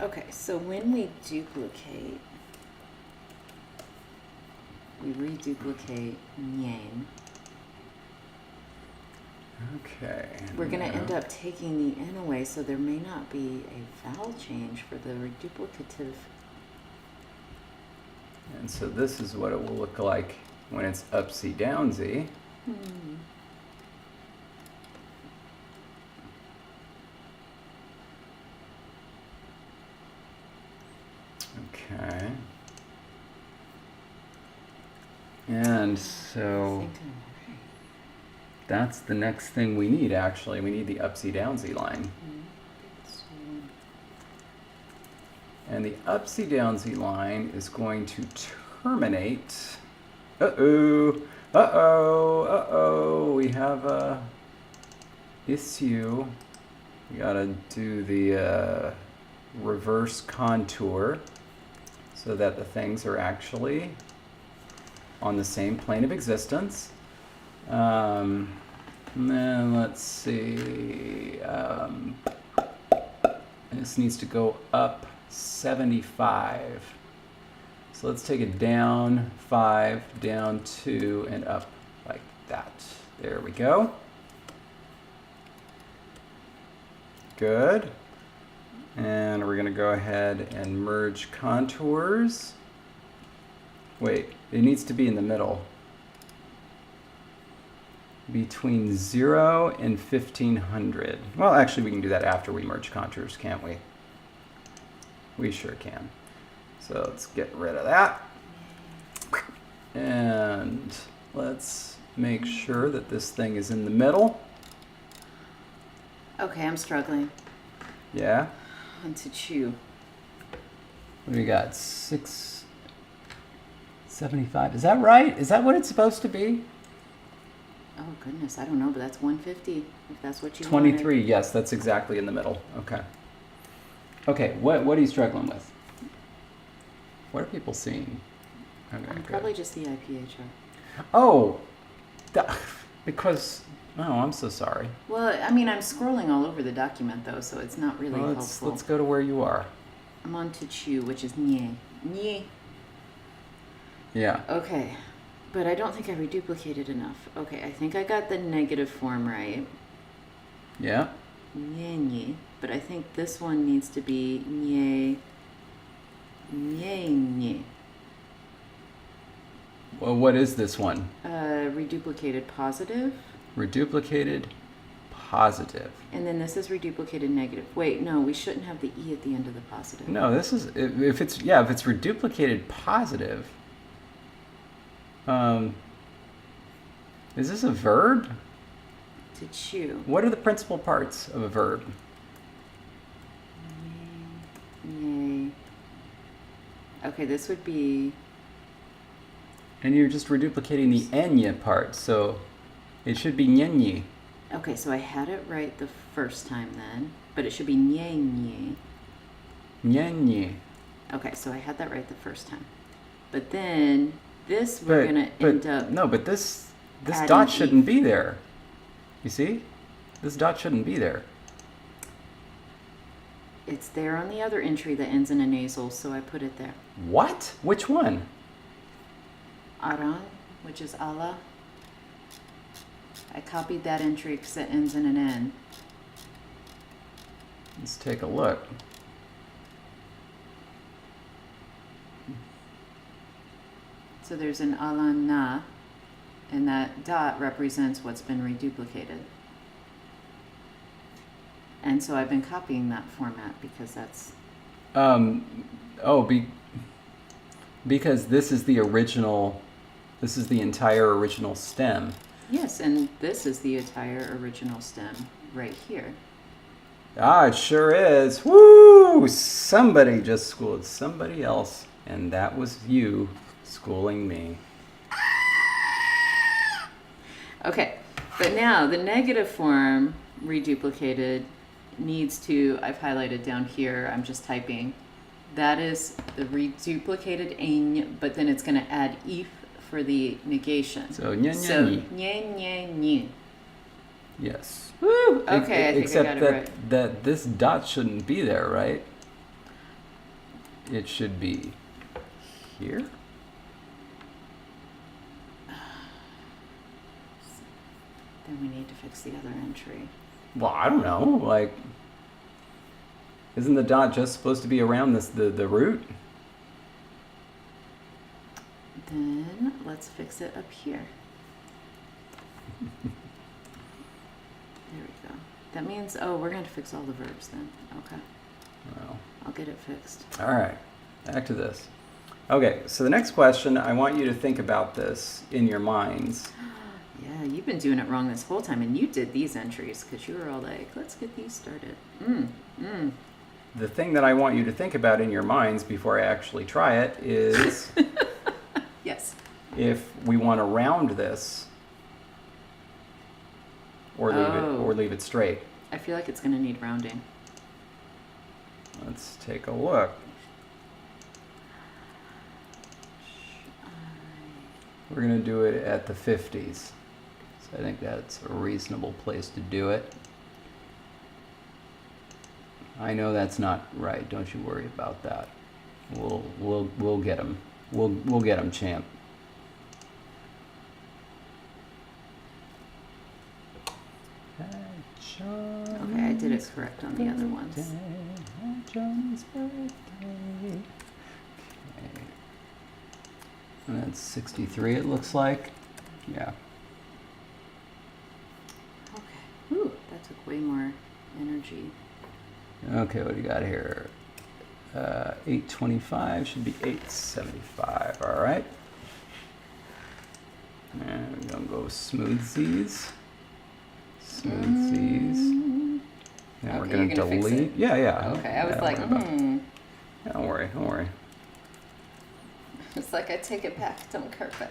Okay, so when we duplicate, we reduplicate yang. Okay. We're going to now- end up taking the n away, so there may not be a vowel change for the reduplicative. And so this is what it will look like when it's upsy downsy. Okay. And I so think I'm right. that's the next thing we need, actually. We need the upsy downsy line. So, And the upsy downsy line is going to terminate. Uh-oh. Uh-oh. Uh-oh. We have a issue. We gotta do the reverse contour so that the things are actually on the same plane of existence. And then let's see. This needs to go up 75. So let's take it down 5, down 2, and up like that. There we go. Good. And we're going to go ahead and merge contours. Wait, it needs to be in the middle. Between 0 and 1500. Well, actually, we can do that after we merge contours, can't we? We sure can. So let's get rid of that. And let's make sure that this thing is in the middle. okay, I'm struggling. Yeah. On to chew. What do we got? 675. Is that right? Is that what it's supposed to be? Oh goodness, I don't know, but that's 150 if that's what you 23. wanted. Yes, that's exactly in the middle. Okay. Okay, what are you struggling with? What are people seeing? Okay, good. Probably just the IPA chart. Oh, because, oh, I'm so sorry. Well, I mean, I'm scrolling all over the document though, so it's not really Well, helpful. let's go to where you are. I'm on to chew, which is nye. Nye. Yeah. Okay, but I don't think I reduplicated enough. Okay, I think I got the negative form right. Yeah. Nye, nye. But I think this one needs to be nye, nye, nye. Well, what is this one? Reduplicated positive. Reduplicated positive. And then this is reduplicated negative. Wait, no, we shouldn't have the E at the end of the positive. No, this is, if it's reduplicated positive, is this a verb? To chew. What are the principal parts of a verb? Yay. Okay, this would be, And you're just reduplicating the enya part, so it should be nyenyi. okay, so I had it right the first time then, but it should be nye, nye. Nyenyi. Okay, so I had that right the first time. But then this we're going to end up, No, but this adding dot E. shouldn't be there. You see? This dot shouldn't be there. it's there on the other entry that ends in a nasal, so I put it there. What? Which one? Aran, which is Allah. I copied that entry because it ends in an N. Let's take a look. So there's an Alan na, and that dot represents what's been reduplicated. And so I've been copying that format because that's, Because this is the original, this is the entire original stem. yes, and this is the entire original stem right here. Ah, it sure is. Woo! Somebody just schooled somebody else, and that was you schooling me. Okay, but now the negative form reduplicated needs to, I've highlighted down here, I'm just typing, that is the reduplicated ein, but then it's going to add if for the negation. So, nye, nye, So, nye. nye, nye, nye. Yes. Woo! Okay, I think Except I got that, it right. that this dot shouldn't be there, right? It should be here. Then we need to fix the other entry. Well, I don't know. Like, isn't the dot just supposed to be around the root? Then let's fix it up here. There we go. That means, oh, we're going to fix all the verbs then. Okay, Well, I'll get it fixed. all right. Back to this. Okay, so the next question, I want you to think about this in your minds. Yeah, you've been doing it wrong this whole time, and you did these entries because you were all like, let's get these started. The thing that I want you to think about in your minds before I actually try it is Yes. if we want to round this or leave it straight. I feel like it's going to need rounding. Let's take a look. We're going to do it at the 50s. So I think that's a reasonable place to do it. I know that's not right. Don't you worry about that. We'll get him. We'll get him, champ. Okay, I did it correct on the other ones. John's birthday. Okay. And that's 63, it looks like. Yeah. Okay. Ooh, that took way more energy. Okay, what do you got here? 825 should be 875. All right. And we're gonna go smoothsies. Smoothsies. And we're Okay, gonna you're gonna fix delete. it? Yeah, yeah. Okay, I was Yeah, like, don't worry about- Don't worry, don't worry. It's like I take it back, don't curve it.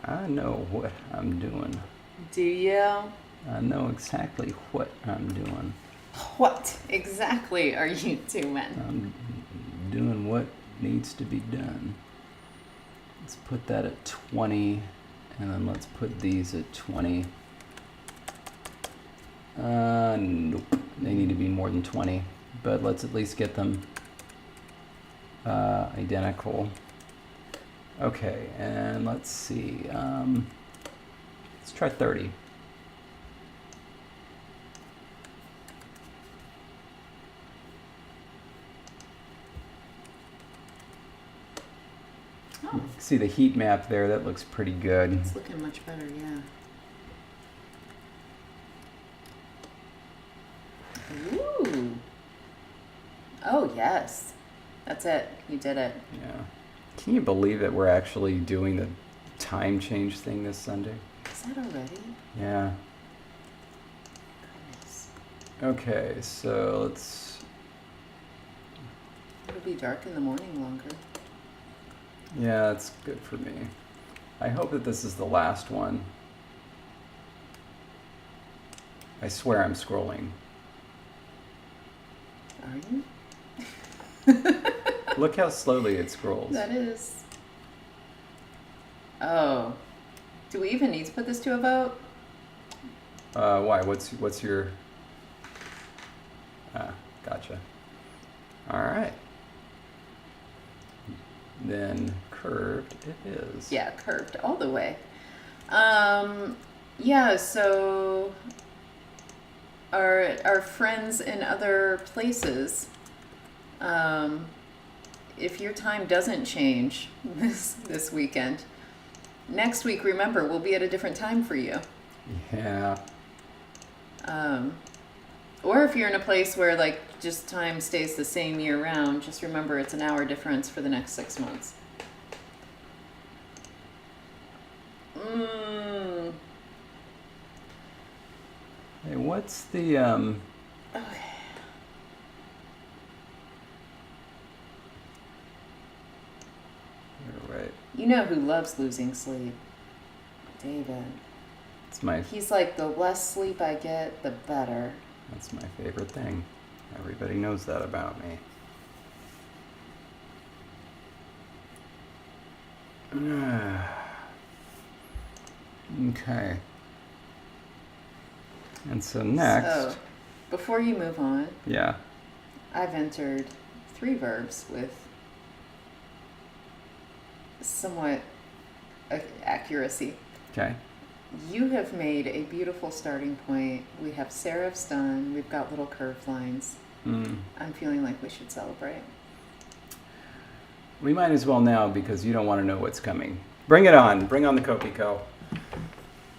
I know what I'm doing. Do you? I know exactly what I'm doing. What exactly are you doing? I'm doing what needs to be done. Let's put that at 20, and then let's put these at 20. Nope, they need to be more than 20, but let's at least get them identical. Okay, and let's see, let's try 30. Oh, See the heat map there, that looks pretty good. it's looking much better, yeah. Ooh. Oh, yes. That's it. You did it. Yeah. Can you believe that we're actually doing the time change thing this Sunday? Is that already? Yeah. Goodness. Okay, so let's... It'll be dark in the morning longer. Yeah, that's good for me. I hope that this is the last one. I swear I'm scrolling. Are you? Look how slowly it scrolls. That is. Oh. Do we even need to put this to a vote? Why? What's your... Ah, gotcha. All right. Then curved it is. Yeah, curved all the way. Yeah, so our friends in other places, if your time doesn't change this weekend, next week, remember, we'll be at a different time for you. Yeah. Or if you're in a place where like just time stays the same year round, just remember it's an hour difference for the next 6 months. Hey, what's the Okay. All right. You know who loves losing sleep? David. It's my He's like, the less sleep I get, the better. That's my favorite thing. Everybody knows that about me. Okay. And so next, So, before you move on, yeah, I've entered 3 verbs with somewhat accuracy. okay. You have made a beautiful starting point. We have serifs done. We've got little curved lines. I'm feeling like we should celebrate. We might as well now because you don't want to know what's coming. Bring it on. Bring on the Copico.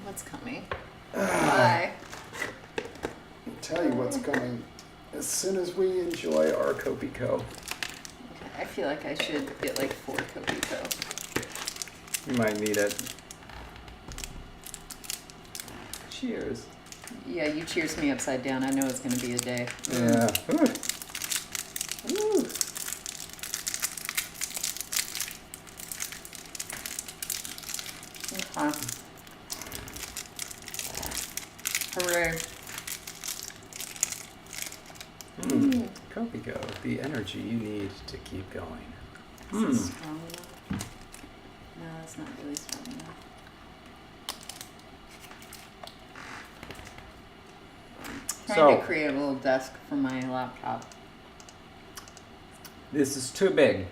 What's coming? Bye. I'll tell you what's coming as soon as we enjoy our Copico. Okay, I feel like I should get like 4 Copito. You might need it. Cheers. Yeah, you cheers me upside down. I know it's going to be a day. Yeah. Ooh. Ooh. Okay. Hooray. Copico, the energy you need to keep going. Is it strong enough? No, it's not really strong enough. Trying to create a little desk for my laptop. This is too big.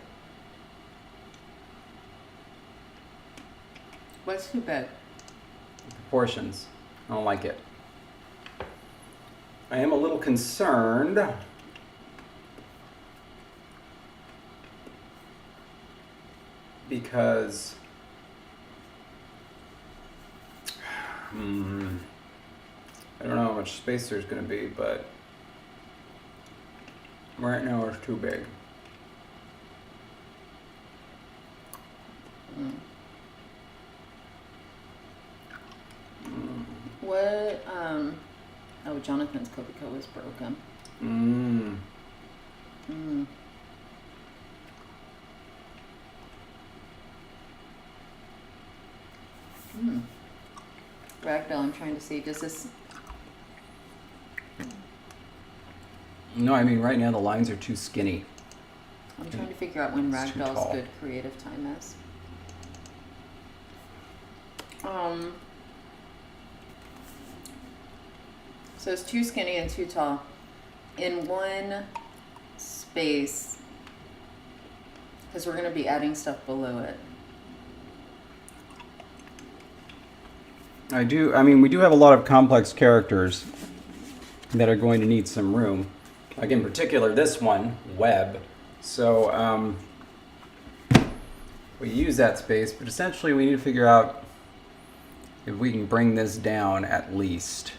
What's too big? Proportions. I don't like it. I am a little concerned because I don't know how much space there's going to be, but right now it's too big. What, oh, Jonathan's Copico is broken. Ragdoll, I'm trying to see, does this... No, I mean right now the lines are too skinny. I'm trying to figure out when It's too Ragdoll's tall. good creative time is. So it's too skinny and too tall. In one space, because we're going to be adding stuff below it. I mean, we do have a lot of complex characters that are going to need some room. Like in particular, this one, web. So we use that space, but essentially we need to figure out if we can bring this down at least.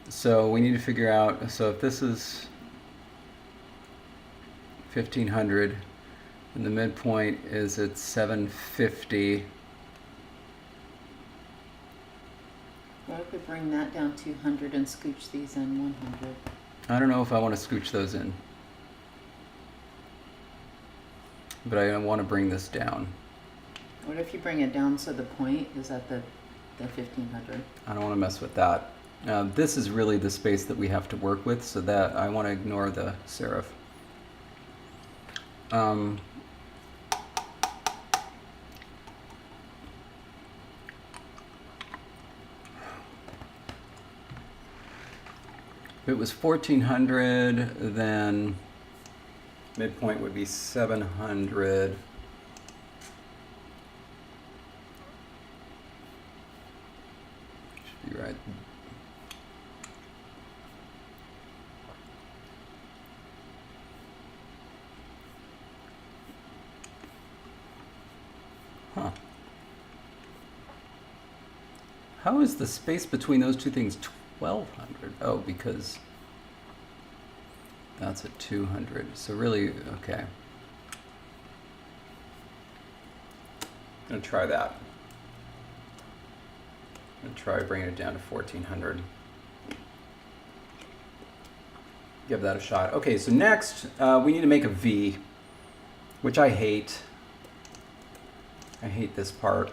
So we need to figure out, so if this is 1500 and the midpoint is at 750. What if we bring that down 200 and scooch these in 100? I don't know if I want to scooch those in, but I want to bring this down. What if you bring it down so the point is at the 1500? I don't want to mess with that. This is really the space that we have to work with, so that I want to ignore the serif. If it was 1400, then midpoint would be 700. Should be right. Huh. How is the space between those two things 1200? Oh, because that's at 200. So really, okay. I'm gonna try that. I'm gonna try bringing it down to 1400. Give that a shot. Okay, so next we need to make a V, which I hate. I hate this part.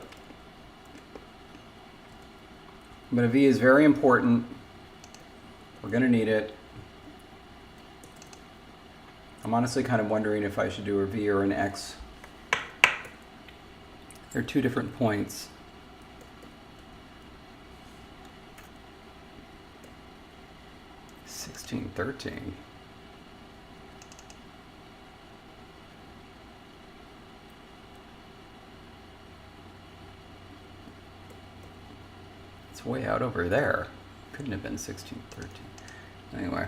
But a V is very important. We're going to need it. I'm honestly kind of wondering if I should do a V or an X. They're two different points. $16.13. It's way out over there. Couldn't have been 16.13. Anyway,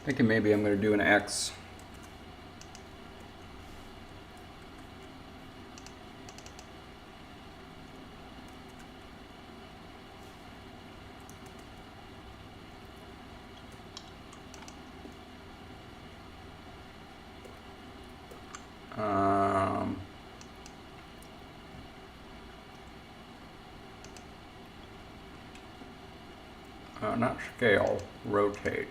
thinking maybe I'm going to do an X. Not scale, rotate.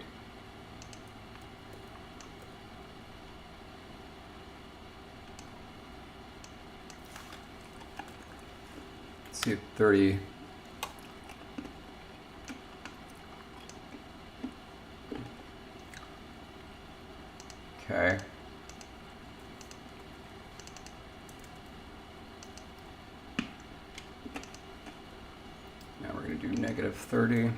Let's see, 30. Okay. Now we're going to do -30.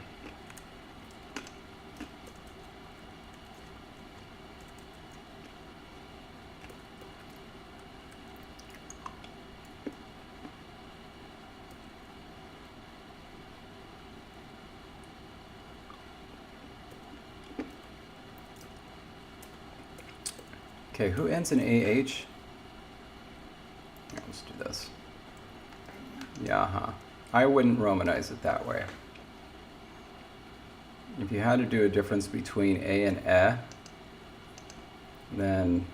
Okay, who ends in AH? Let's do this. Yeah, I wouldn't Romanize it that way. If you had to do a difference between A and E, then,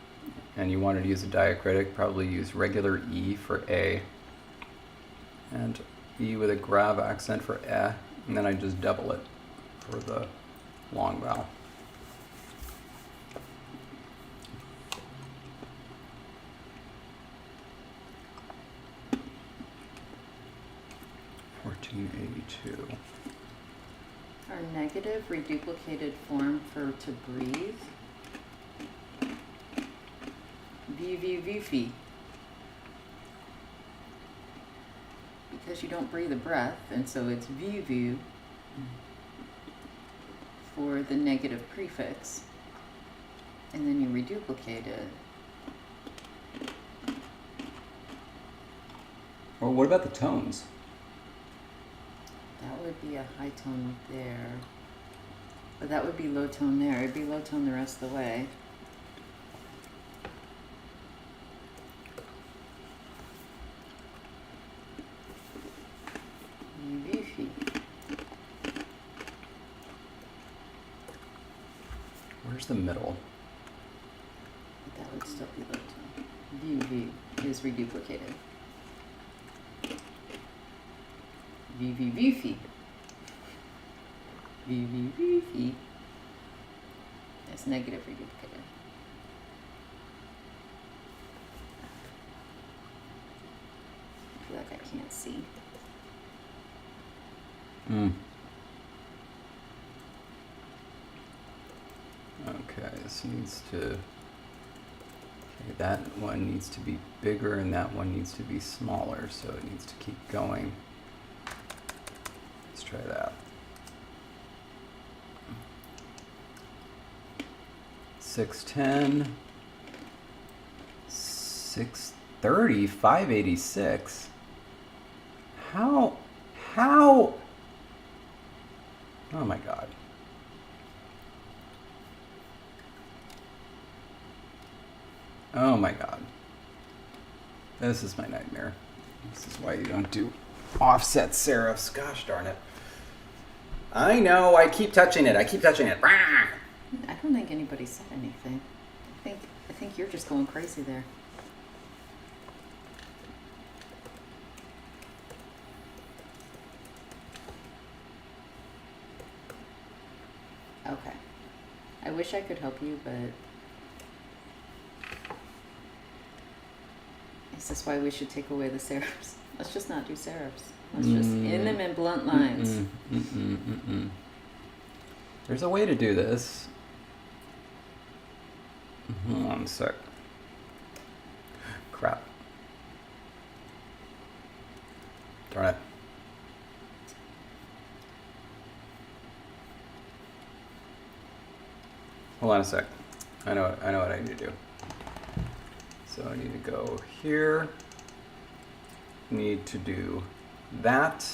and you wanted to use a diacritic, probably use regular E for A, and E with a grave accent for E, and then I just double it for the long vowel. $14.82. Our negative reduplicated form for to breathe V. Because you don't breathe a breath, and so it's VV for the negative prefix. And then you reduplicate it. Or what about the tones? That would be a high tone there. But that would be low tone there. It'd be low tone the rest of the way. Beefy. Where's the middle? That would still be low tone. VV is reduplicated. VV. VV. That's negative reduplicated. I feel like I can't see. Okay, this needs to... Okay, that one needs to be bigger and that one needs to be smaller, so it needs to keep going. Let's try that. 610, 630, 586. How? Oh my God. Oh my God. This is my nightmare. This is why you don't do offset serifs. Gosh darn it. I know, I keep touching it. Rah! I don't think anybody said anything. I think you're just going crazy there. Okay. I wish I could help you, but is this why we should take away the serifs? Let's just not do serifs. Let's just end them in blunt lines. There's a way to do this. Hold on a sec. Crap. Darn it. Hold on a sec. I know what I need to do. So I need to go here. Need to do that.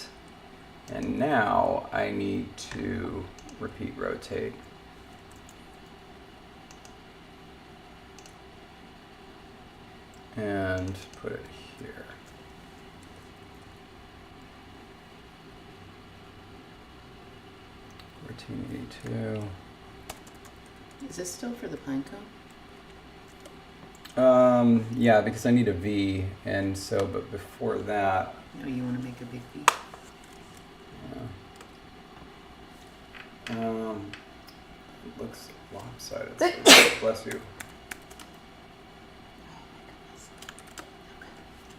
And now I need to repeat rotate. And put it here. $14.82. Is this still for the pinecone? Yeah, because I need a V, and so, but before that, No, you want to make a big V. yeah. It looks lopsided. So bless you.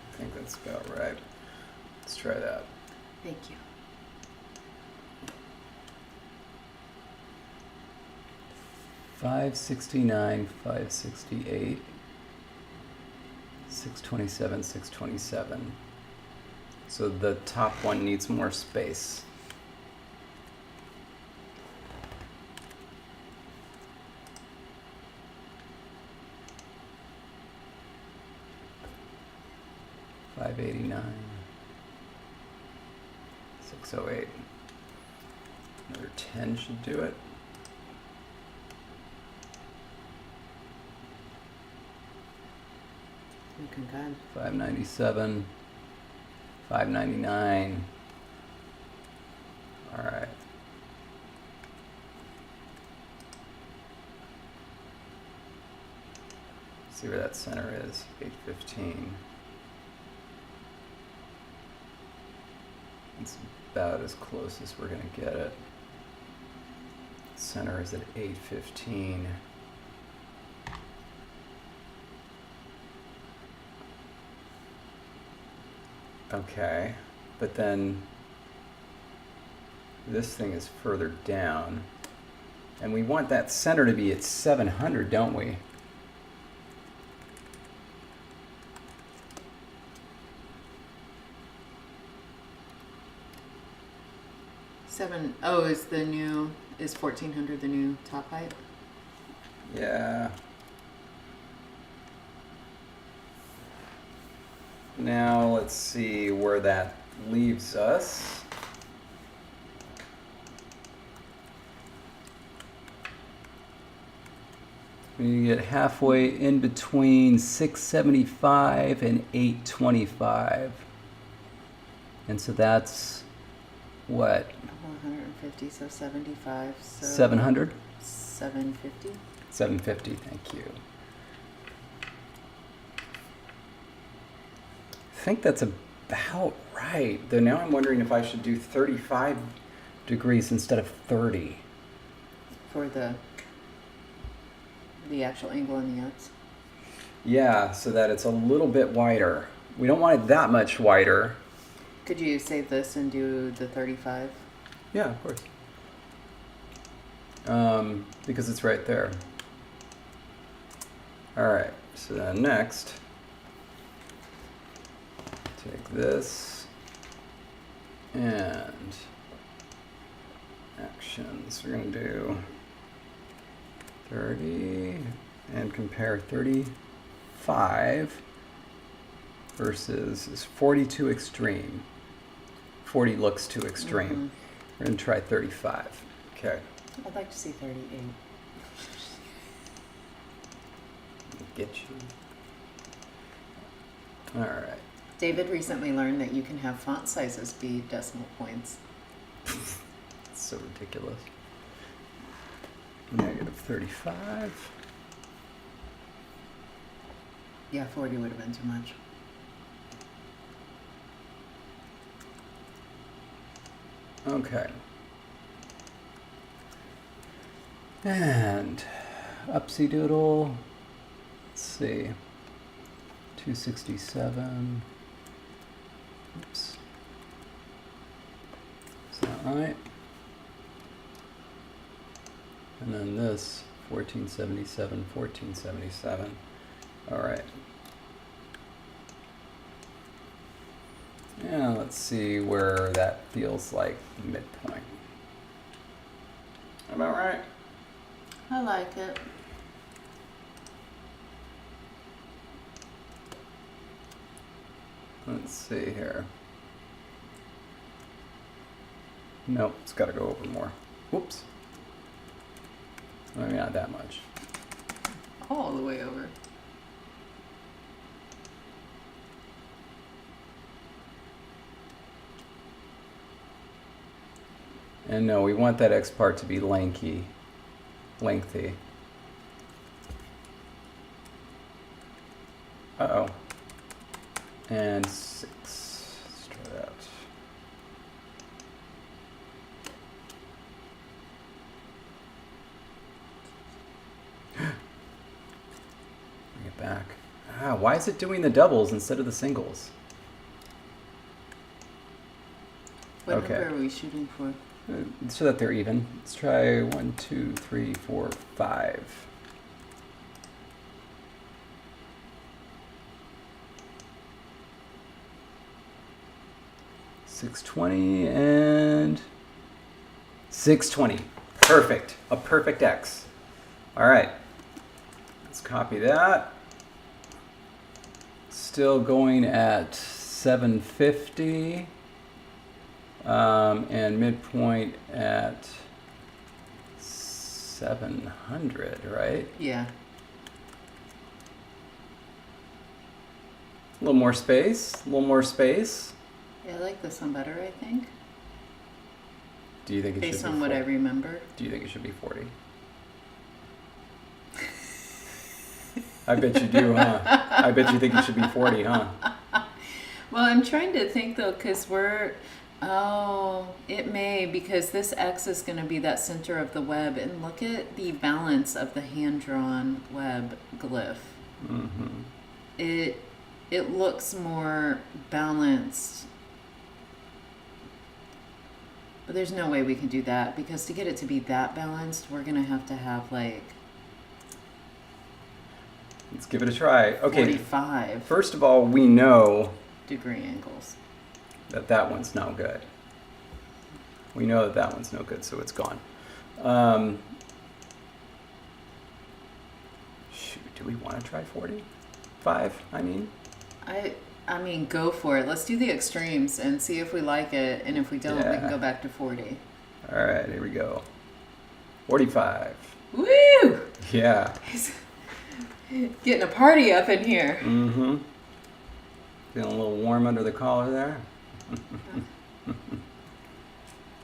I think that's about right. Let's try that. Thank you. $569, $568, $627, $627. So the top one needs more space. $589, $608. Another 10 should do it. Looking good. $597, $599. All right. See where that center is. 815. It's about as close as we're gonna get it. Center is at 815. Okay, but then this thing is further down, and we want that center to be at 700, don't we? Is 1400 the new top height? Yeah. Now let's see where that leaves us. We get halfway in between 675 and 825. And so that's what? 150, so 75. So 700? 750. 750, thank you. I think that's about right. Though now I'm wondering if I should do 35 degrees instead of 30. For the actual angle in the X. Yeah, so that it's a little bit wider. We don't want it that much wider. Could you save this and do the 35? Yeah, of course. Because it's right there. All right, so then next, take this and actions. We're going to do 30 and compare 35 versus is 40 too extreme. 40 looks too extreme. Mm-hmm. We're going to try 35. Okay. I'd like to see 38. Get you. All right. David recently learned that you can have font sizes be decimal points. It's so ridiculous. Negative 35. Yeah, 40 would have been too much. Okay. And upsy doodle. Let's see. 267. Oops. Is that right? And then this 1477, 1477. All right. Yeah, let's see where that feels like midpoint. About right. I like it. Let's see here. Nope, it's got to go over more. Whoops. Maybe not that much. All the way over. And no, we want that X part to be lengthy. Uh-oh. And 6. Let's try that. Bring it back. Ah, why is it doing the doubles instead of the singles? What Okay. number are we shooting for? So that they're even. Let's try 1, 2, 3, 4, 5. $620 and $620. Perfect. A perfect X. All right. Let's copy that. Still going at 750. And midpoint at 700, right? Yeah. A little more space. A little more space. Yeah, I like this one better, I think. Do you think it Based should be on what I 40? remember. Do you think it should be 40? I bet you do, huh? I bet you think it should be 40, huh? Well, I'm trying to think though, because it may, because this X is going to be that center of the web, and look at the balance of the hand-drawn web glyph. Mm-hmm. It looks more balanced, but there's no way we can do that, because to get it to be that balanced, we're going to have like Let's give it a try. Okay. 45 First of all, we know degree angles. that one's no good. We know that that one's no good, so it's gone. Shoot, do we want to try 45? I mean, I mean, go for it. Let's do the extremes and see if we like it, and if we don't, we Yeah. can go back to 40. all right, here we go. 45. Woo! Yeah. Getting a party up in here. Mm-hmm. Feeling a little warm under the collar there.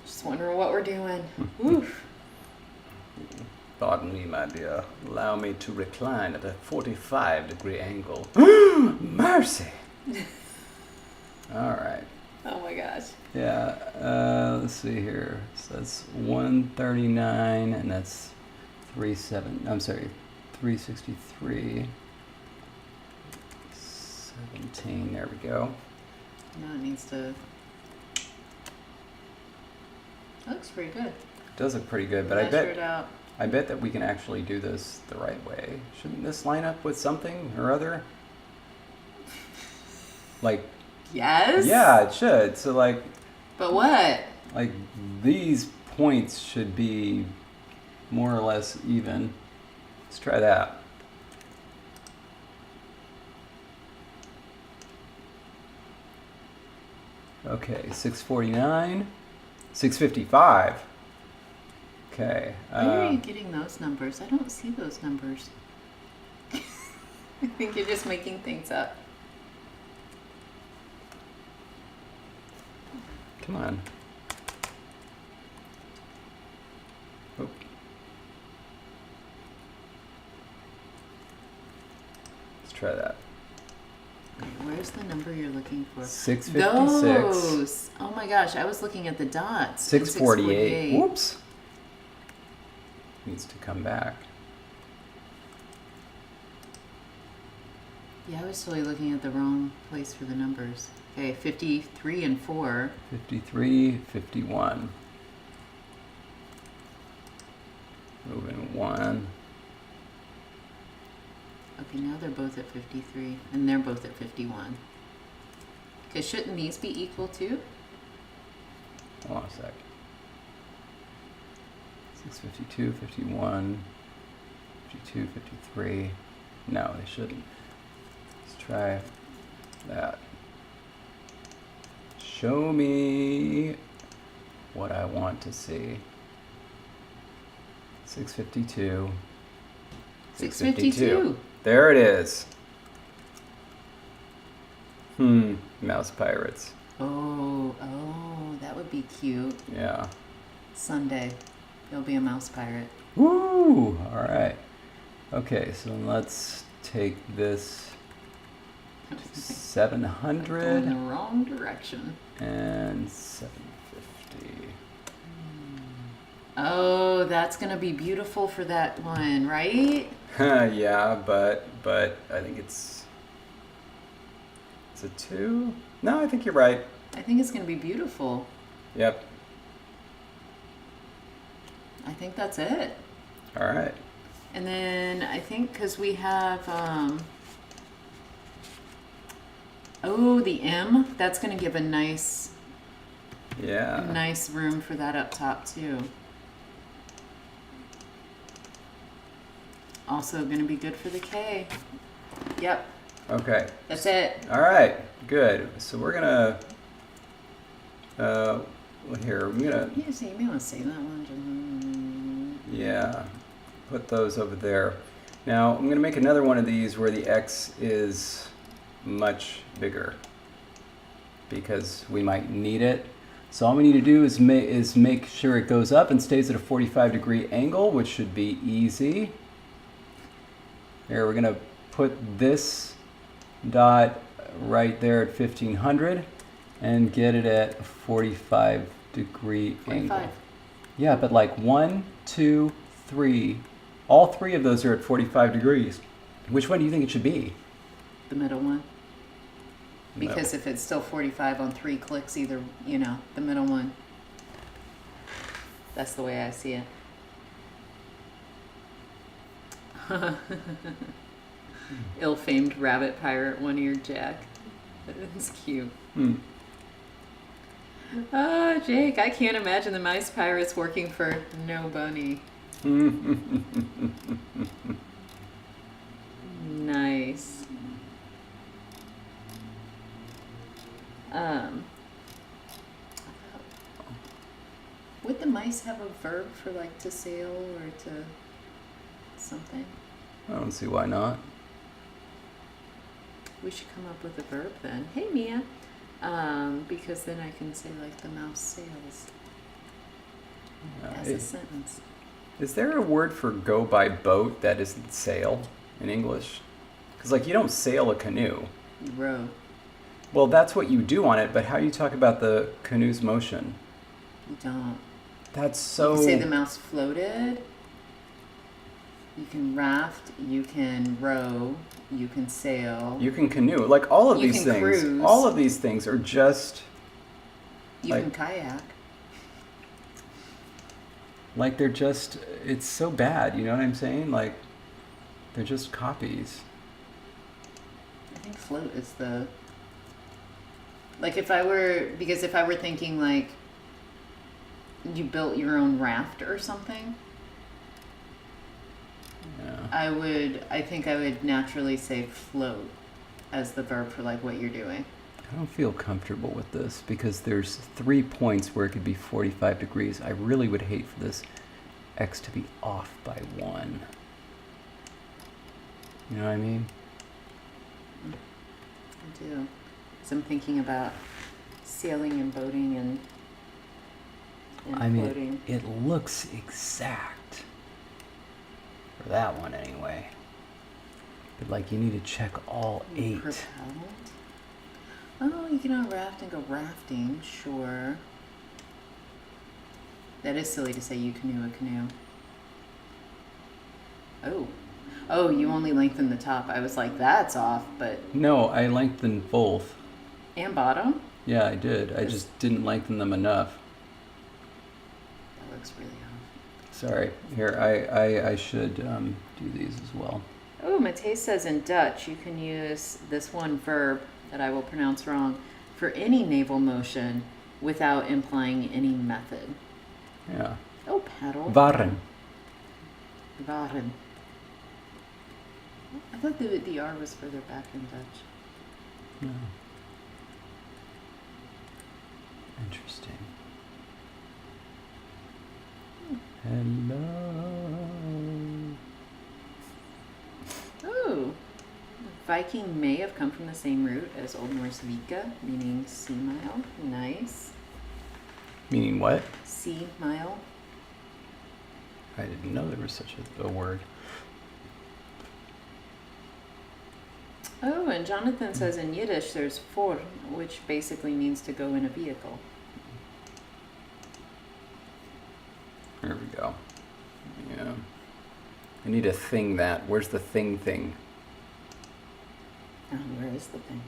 Just wondering what we're doing. Oof. Pardon me, my dear. Allow me to recline at a 45-degree angle. Mercy! All right. Oh my gosh. Yeah, let's see here. So that's 139, and that's 363. 17, there we go. Now it needs to... That looks pretty good. Does look pretty good, but Measure it out. I bet that we can actually do this the right way. Shouldn't this line up with something or other? Like, Yes? yeah, it should. So like But what? these points should be more or less even. Let's try that. Okay, 649, 655. Okay. Where are you getting those numbers? I don't see those numbers. I think you're just making things up. Come on. Oh. Let's try that. Wait, where's the number you're looking for? 656. Those! Oh my gosh, I was looking at the dots. 648. Whoops. Needs to come back. Yeah, I was totally looking at the wrong place for the numbers. Okay, 53 and 4. 53, 51. Moving 1. Okay, now they're both at 53, and they're both at 51. Because shouldn't these be equal too? Hold on a sec. 652, 51, 52, 53. No, they shouldn't. Let's try that. Show me what I want to see. 652. 652. There it is. Mouse pirates. Oh, that would be cute. Yeah. Sunday, there'll be a mouse pirate. Woo! All right. Okay, so let's take this to 700 Going in the wrong direction. and 750. Oh, that's gonna be beautiful for that one, right? Yeah, but I think it's a 2? No, I think you're right. I think it's gonna be beautiful. Yep. I think that's it. All right. And then I think because we have, the M, that's gonna give a nice Yeah. room for that up top too. Also gonna be good for the K. Yep, Okay. that's it. All right. Good. So we're gonna. Here I'm gonna. You may want to save that one. Yeah. Put those over there. Now I'm gonna make another one of these where the X is much bigger because we might need it. So all we need to do is make sure it goes up and stays at a 45-degree angle, which should be easy. Here we're gonna put this dot right there at 1500 and get it at 45-degree angle. 45. Yeah, but like 1, 2, 3, all 3 of those are at 45 degrees. Which one do you think it should be? The middle one. No. Because if it's still 45 on 3 clicks, either, the middle one. That's the way I see it. Ill-famed rabbit pirate, one-eared Jack. It's cute. Oh, Jake, I can't imagine the mice pirates working for no bunny. Nice. Would the mice have a verb for like to sail or to something? I don't see why not. We should come up with a verb then. Hey, Mia. Because then I can say like the mouse sails as a sentence. Is there a word for go by boat that isn't sail in English? Because like you don't sail a canoe. You row. Well, that's what you do on it, but how do you talk about the canoe's motion? You don't. That's so... You can say the mouse floated. You can raft. You can row. You can sail. You can canoe. Like all of You these can things. cruise. All of these things are just... You like- can kayak. Like they're just... It's so bad, you know what I'm saying? Like, they're just copies. I think float is the... Like if I were... Because if I were thinking like... You built your own raft or something... Yeah. I think I would naturally say float as the verb for like what you're doing. I don't feel comfortable with this because there's 3 points where it could be 45 degrees. I really would hate for this x to be off by 1. You know what I mean? I do. Because I'm thinking about sailing and boating and I mean, floating. it looks exact. For that one, anyway. But, like, you need to check all 8. Propelled? Oh, you can on raft and go rafting, sure. That is silly to say you canoe a canoe. Oh. Oh, you only lengthen the top. I was like, that's off, but... No, I lengthened both. And bottom? Yeah, I did. I just didn't lengthen them enough. That looks really off. Sorry. Here, I should do these as well. Oh, Matej says in Dutch you can use this one verb that I will pronounce wrong for any naval motion without implying any method. Yeah. Oh, paddle. Varen. Varen. I thought the R was further back in Dutch. No. Interesting. Hello. Oh, Viking may have come from the same root as Old Norse vika, meaning sea mile. Nice. Meaning what? Sea mile. I didn't know there was such a word. Oh, and Jonathan says in Yiddish there's for, which basically means to go in a vehicle. There we go. Yeah. I need a thing that. Where's the thing? Oh, where is the thing?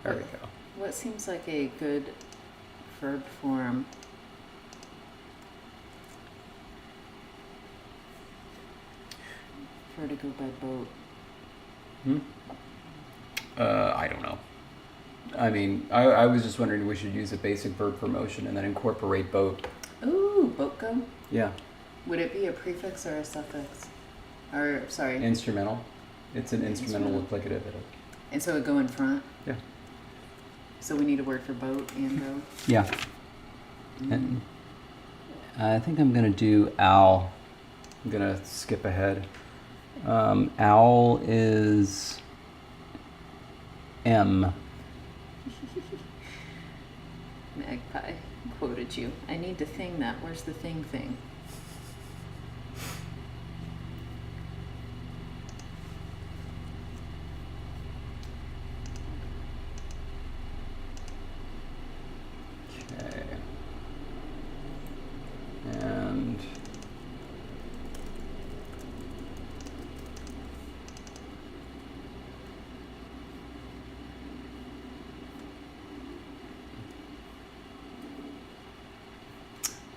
There we go. What seems like a good verb form? For to go by boat. I don't know. I mean, I was just wondering if we should use a basic verb for motion and then incorporate boat. Ooh, boat go? Yeah. Would it be a prefix or a suffix? Or, sorry. Instrumental. It's an instrumental applicative. And so it would go in front? Yeah. So we need a word for boat and go? Yeah. And I think I'm going to do owl. I'm going to skip ahead. Owl is M. Magpie quoted you. I need to thing that. Where's the thing? Okay. And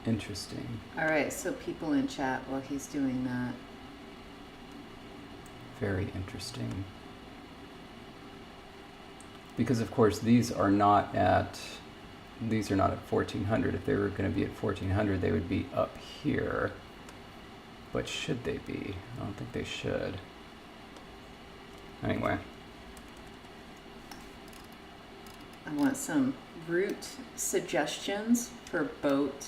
interesting. All right, so people in chat while he's doing that. Very interesting. Because of course these are not at these are not at 1400. If they were going to be at 1400, they would be up here. But should they be? I don't think they should. Anyway. I want some route suggestions for boat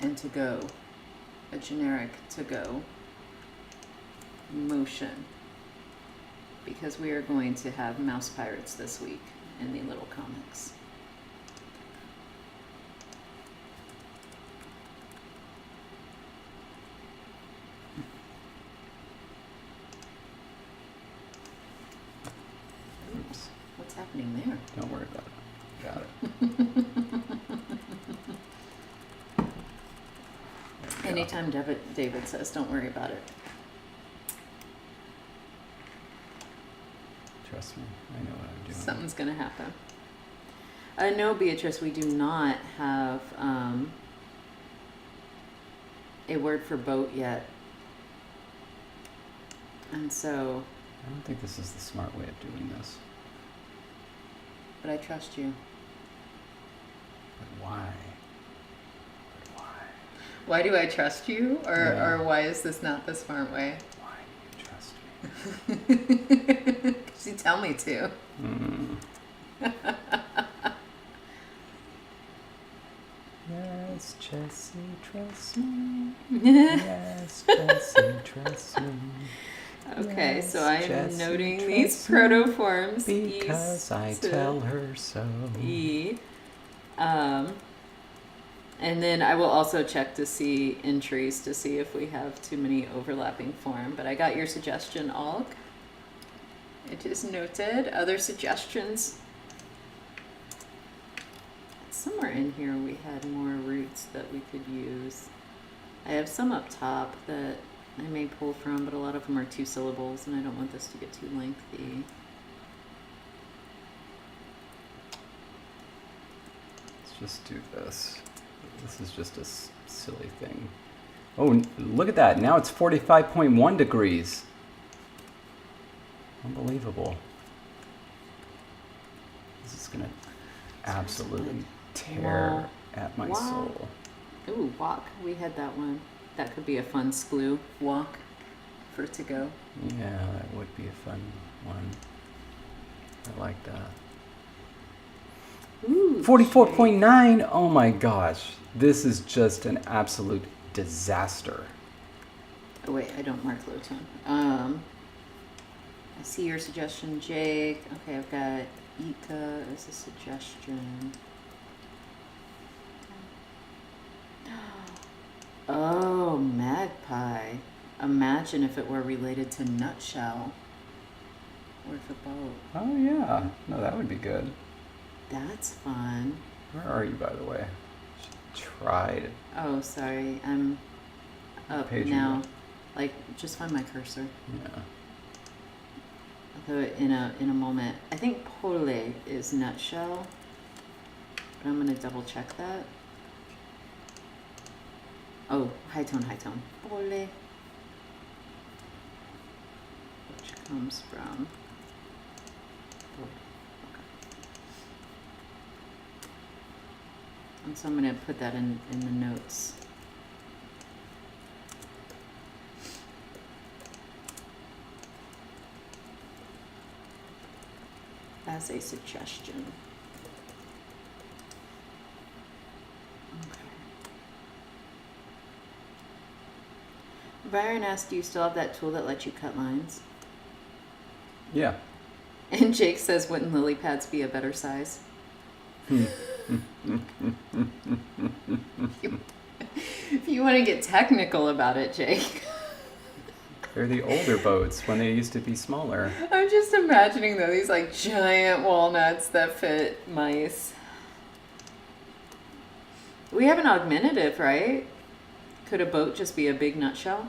and to go. A generic to go motion. Because we are going to have mouse pirates this week in the little comics. Oops. What's happening there? Don't worry about it. Got it. Anytime David says, don't worry about it. Trust me, I know what I'm doing. Something's going to happen. No, Beatrice, we do not have a word for boat yet. And so, I don't think this is the smart way of doing this. but I trust you. But why? But why? Why do I trust you? Yeah. Or why is this not the smart way? Why do you trust me? Because you tell me to. Yes, Jessie, trust me. Yes, Jessie, trust me. Okay, Yes, so I'm Jessie, noting these trust me, protoforms. Because I tell her so. E. And then I will also check to see entries to see if we have too many overlapping form. But I got your suggestion, Alg. It is noted. Other suggestions? Somewhere in here we had more roots that we could use. I have some up top that I may pull from, but a lot of them are 2 syllables, and I don't want this to get too lengthy. Let's just do this. This is just a silly thing. Oh, look at that. Now it's 45.1 degrees. Unbelievable. This is going to absolutely tear at my soul. Ooh, walk. We had that one. That could be a fun SCLU. Walk for to go. Yeah, that would be a fun one. I like that. Ooh, 44.9. Oh my gosh. This is just an absolute disaster. Oh wait, I don't mark low tone. I see your suggestion, Jake. Okay, I've got Ika as a suggestion. Oh, magpie. Imagine if it were related to nutshell. Or for boat. Oh yeah. No, that would be good. That's fun. Where are you, by the way? Tried. Oh, sorry. I'm up Page now. you Like, just find my cursor. Yeah. I'll do it in a moment. I think pole is nutshell. But I'm gonna double check that. Oh, high tone, high tone. Pole. Which comes from. Okay. And so I'm gonna put that in the notes. As a suggestion. Okay. Byron asked, do you still have that tool that lets you cut lines? Yeah. And Jake says, wouldn't lily pads be a better size? If you want to get technical about it, Jake. They're the older boats when they used to be smaller. I'm just imagining though these like giant walnuts that fit mice. We have an augmentative, right? Could a boat just be a big nutshell?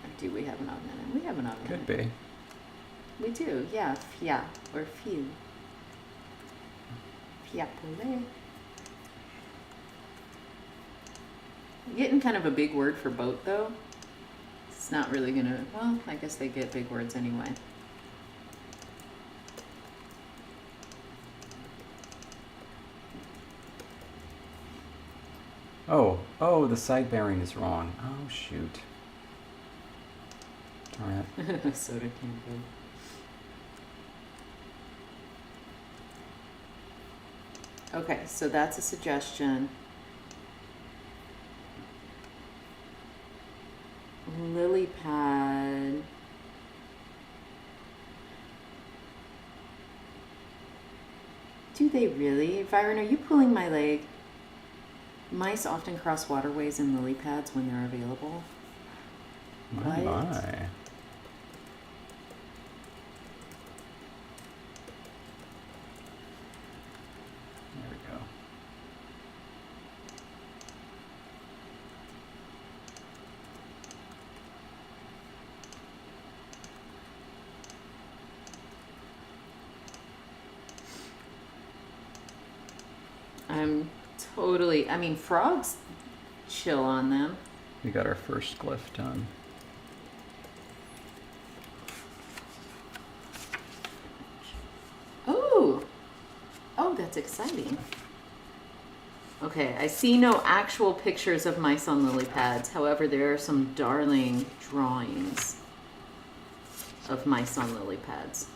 Or do we have an augmentative? We have an augmentative. Could be. We do, yeah. Fia or few. Fiapole. Getting kind of a big word for boat though. It's not really gonna, well, I guess they get big words anyway. Oh, the side bearing is wrong. Oh, shoot. Darn it. Soda can go. Okay, so that's a suggestion. Lily pad. Do they really? Byron, are you pulling my leg? Mice often cross waterways in lily pads when they're available. My, What? my. There we go. I mean, frogs chill on them. We got our first glyph done. Oh, that's exciting. Okay, I see no actual pictures of mice on lily pads. However, there are some darling drawings of mice on lily pads.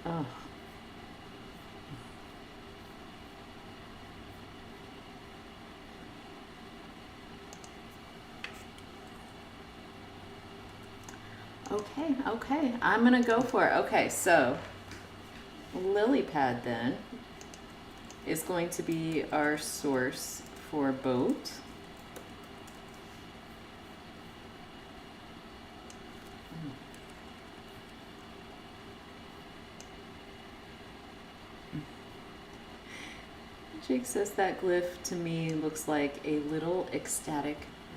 Oh. Okay, I'm gonna go for it. Okay, so lily pad then is going to be our source for boat. Jake says that glyph to me looks like a little ecstatic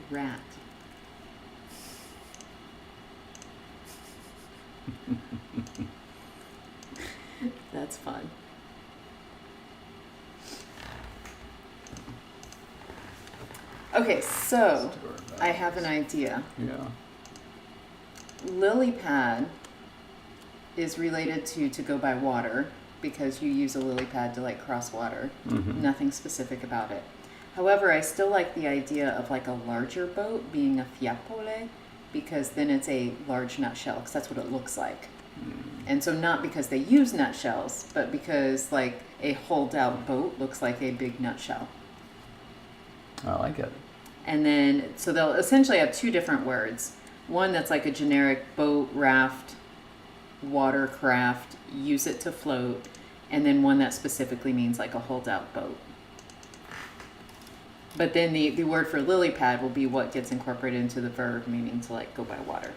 rat. That's fun. Okay, so I have an idea. Yeah. Lily pad is related to go by water because you use a lily pad to like cross water. Mhm. Nothing specific about it. However, I still like the idea of like a larger boat being a fiapole because then it's a large nutshell because that's what it looks like. And so not because they use nutshells, but because like a holed out boat looks like a big nutshell. I like it. And then, so they'll essentially have two different words. One that's like a generic boat, raft, watercraft, use it to float. And then one that specifically means like a holed out boat. But then the word for lily pad will be what gets incorporated into the verb, meaning to like go by water.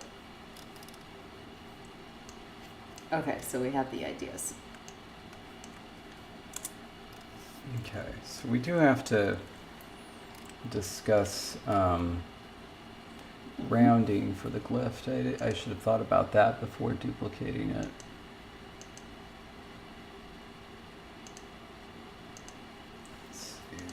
Okay, so we have the ideas. Okay, so we do have to discuss rounding for the glyph. I should have thought about that before duplicating it. Let's see.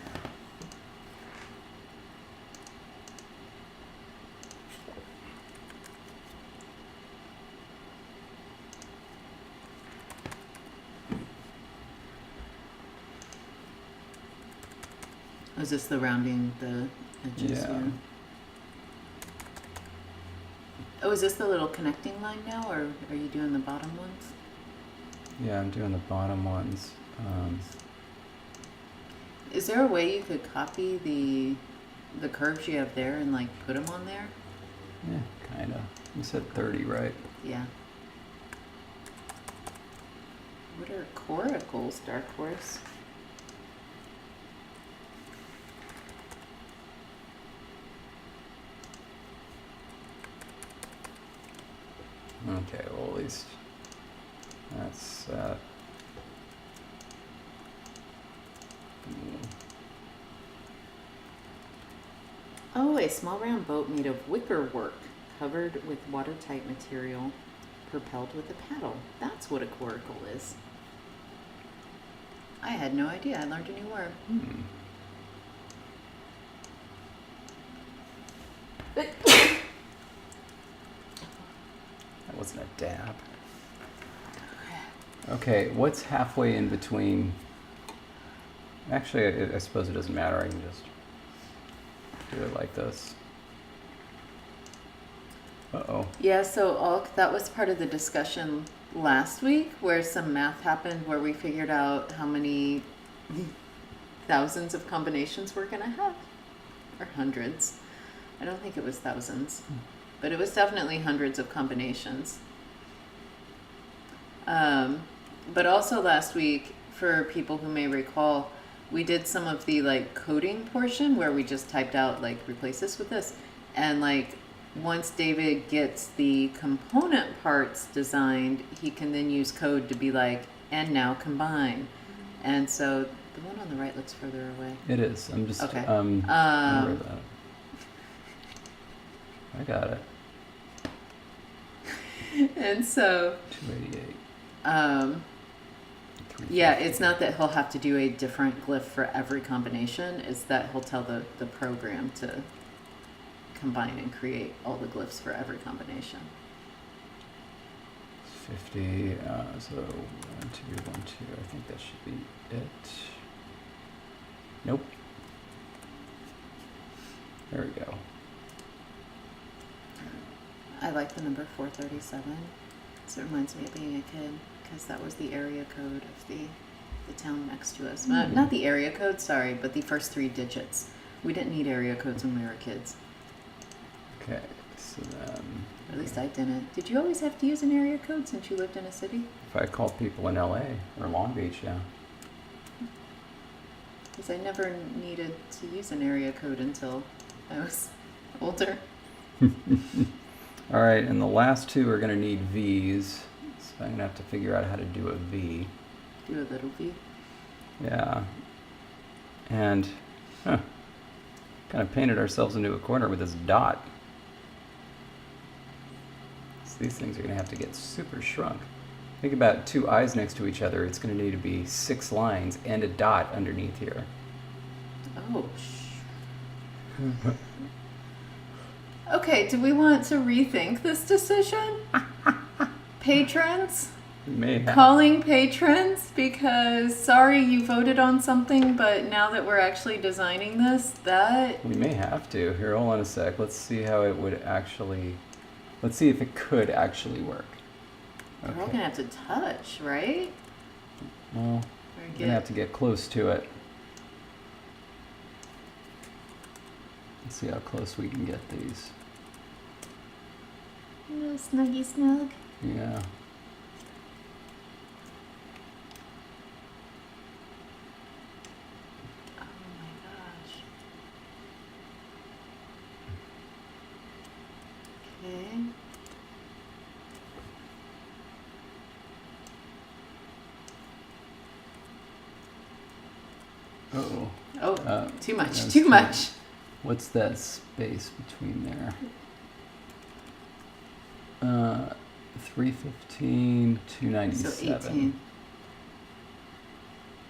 Oh, is this the rounding the edges? Yeah. Oh, is this the little connecting line now, or are you doing the bottom ones? Yeah, I'm doing the bottom ones. Is there a way you could copy the curves you have there and like put them on there? Yeah, kind of. You said 30, right? Yeah. What are coracles, Dark Horse? Okay, well at least that's Oh, a small round boat made of wicker work, covered with watertight material, propelled with a paddle. That's what a coracle is. I had no idea. I learned a new word. that wasn't a dab. Okay, what's halfway in between? Actually, I suppose it doesn't matter. I can just do it like this. Uh-oh. Yeah, so that was part of the discussion last week where some math happened where we figured out how many thousands of combinations we're going to have. Or hundreds. I don't think it was thousands. But it was definitely hundreds of combinations. But also last week, for people who may recall, we did some of the like coding portion where we just typed out like replace this with this. And like once David gets the component parts designed, he can then use code to be like, and now combine. And so the one on the right looks further away. It is. I'm just Okay. aware of that. I got it. And so 288. yeah, it's not that he'll have to do a different glyph for every combination. It's that he'll tell the program to combine and create all the glyphs for every combination. 50. So 1, 2, 1, 2. I think that should be it. Nope. There we go. I like the number 437. So it reminds me of being a kid because that was the area code of the town next to us. Not the area code, sorry, but the first 3 digits. We didn't need area codes when we were kids. Okay, so then At least I didn't. Did you always have to use an area code since you lived in a city? if I called people in LA or Long Beach, yeah. Because I never needed to use an area code until I was older. All right, and the last 2 are going to need V's. So I'm going to have to figure out how to do a V. Do a little V. Yeah. And, kind of painted ourselves into a corner with this dot. So these things are going to have to get super shrunk. Think about 2 eyes next to each other. It's going to need to be 6 lines and a dot underneath here. Oh, okay, do we want to rethink this decision? Patrons? We may have. Calling patrons? Because, sorry, you voted on something, but now that we're actually designing this, We may have to. Here, hold on a sec. Let's see how it would actually... Let's see if it could actually work. we're all going to have to touch, right? Well, Or we're going to have to get close to it. Let's see how close we can get these. No snuggy snug. Yeah. Oh my gosh. Okay. Uh-oh. Oh, too much, that's too much. What's that space between there? 315, So 297. 18.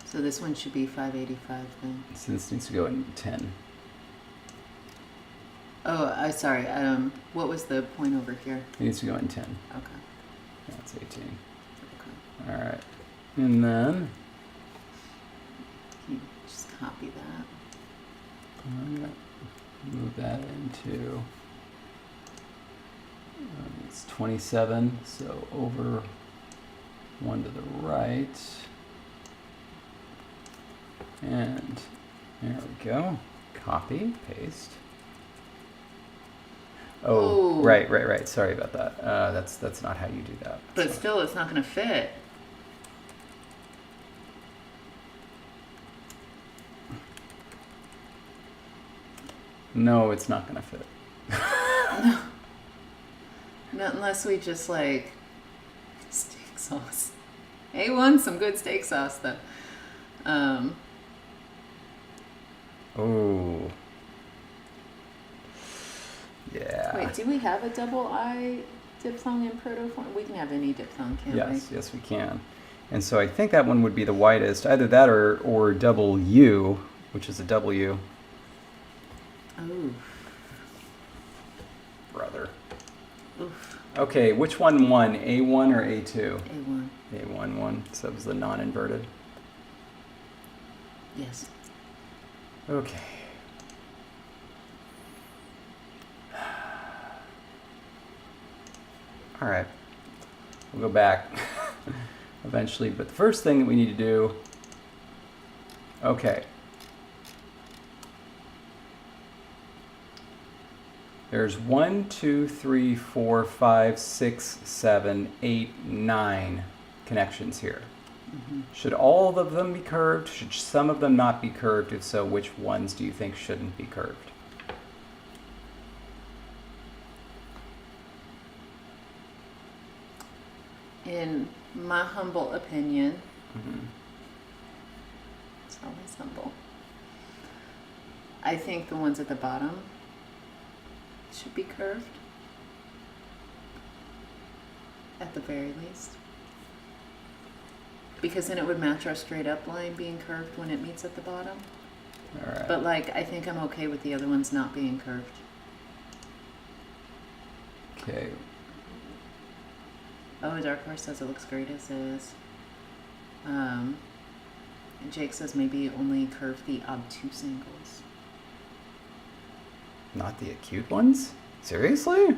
So this one should be 585 then. So this needs to go in 10. Oh, sorry. What was the point over here? It needs to go in 10. Okay. That's 18. Okay. All right. And then Can you just copy that? I'm going to move that into, it's 27, so over 1 to the right. And there we go. Copy, paste. Oh, Oh. right. Sorry about that. That's not how you do that. But So- still, it's not going to fit. No, it's not going to fit. Not unless we just like steak sauce. A1, some good steak sauce though. Oh. Yeah. Wait, do we have a double I diphthong in protoform? We can have any diphthong, can't Yes, we can. And so I think that one would be the widest, either that or double U, which is a W. we? Ooh. Brother. Oof. Okay, which one won, A1 or A2? A1. A11, so it was the non-inverted. Yes. Okay. All right. We'll go back eventually, but the first thing that we need to do, okay. There's 1, 2, 3, 4, 5, 6, 7, 8, 9 connections here. Should all of them be curved? Should some of them not be curved? If so, which ones do you think shouldn't be curved? In my humble opinion, Mm-hmm. it's always humble. I think the ones at the bottom should be curved. At the very least. Because then it would match our straight up line being curved when it meets at the bottom. All right. But like, I think I'm okay with the other ones not being curved. Okay. Oh, Dark Horse says it looks great as is. And Jake says maybe only curve the obtuse angles. Not the acute ones? Seriously?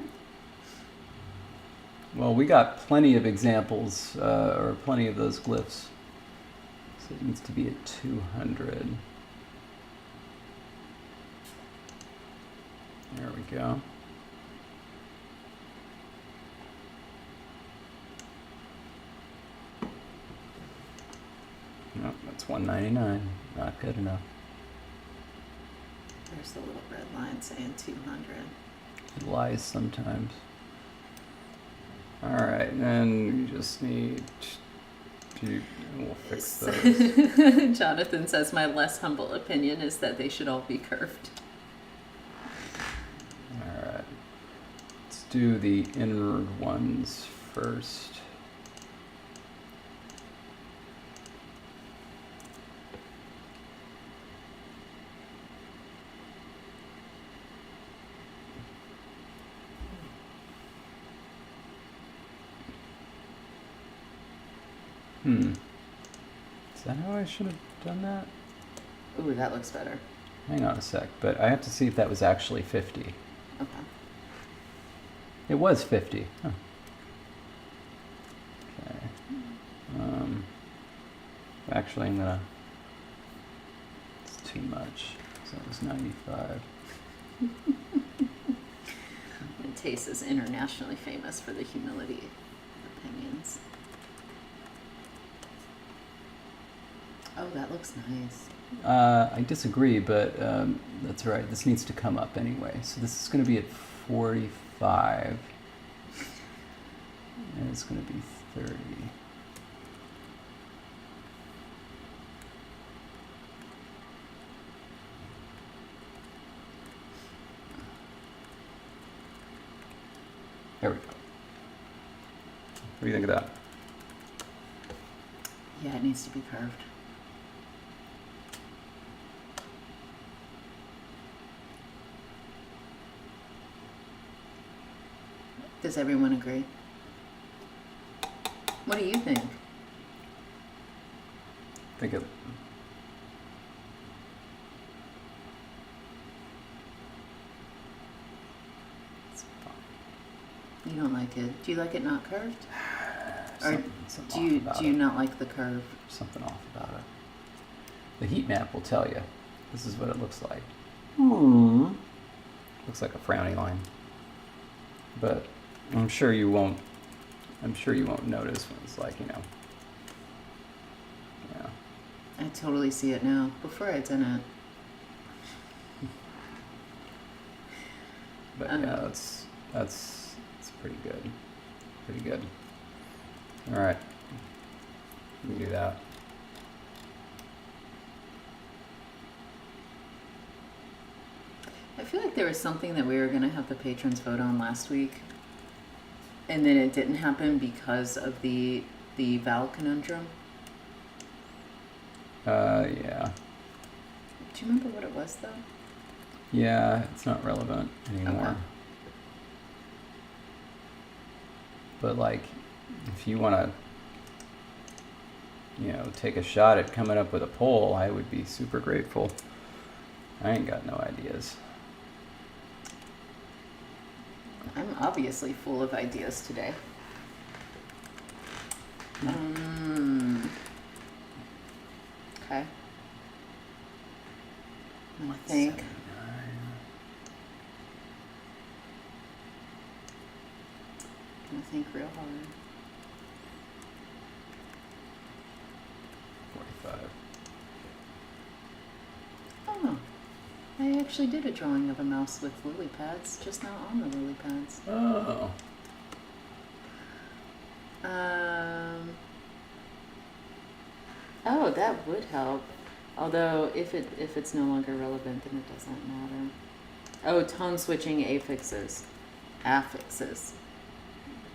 Well, we got plenty of examples, or plenty of those glyphs. So it needs to be at 200. There we go. Nope, that's 199. Not good enough. There's the little red line saying 200. It lies sometimes. Alright, and then we just need to, we'll fix those. Jonathan says my less humble opinion is that they should all be curved. Alright, let's do the inward ones first. Is that how I should have done that? Ooh, that looks better. Hang on a sec, but I have to see if that was actually 50. Okay. It was 50. Huh. Okay. Actually, I'm gonna. It's too much. So it was 95. And Tace is internationally famous for the humility of opinions. Oh, that looks nice. I disagree, but that's right. This needs to come up anyway. So this is going to be at 45. And it's going to be 30. There we go. What do you think of that? Yeah, it needs to be curved. Does everyone agree? What do you think? Think of it's fine. You don't like it. Do you like it not curved? Or Something do you off about do you it. not like the curve? Something off about it. The heat map will tell you. This is what it looks like. Looks like a frowny line. But I'm sure you won't notice when it's like, yeah. I totally see it now. Before I didn't. But yeah, that's pretty good. Pretty good. All right. We can do that. I feel like there was something that we were going to have the patrons vote on last week. And then it didn't happen because of the vowel conundrum. Yeah. Do you remember what it was, though? Yeah, it's not relevant anymore. Okay. But like, if you want to you know, take a shot at coming up with a poll, I would be super grateful. I ain't got no ideas. I'm obviously full of ideas today. Okay. I think. 79. I think real hard. 45. Oh, I actually did a drawing of a mouse with lily pads, just not on the lily pads. Oh. Oh, that would help. Although if it's no longer relevant, then it doesn't matter. Oh, tone switching affixes. Affixes.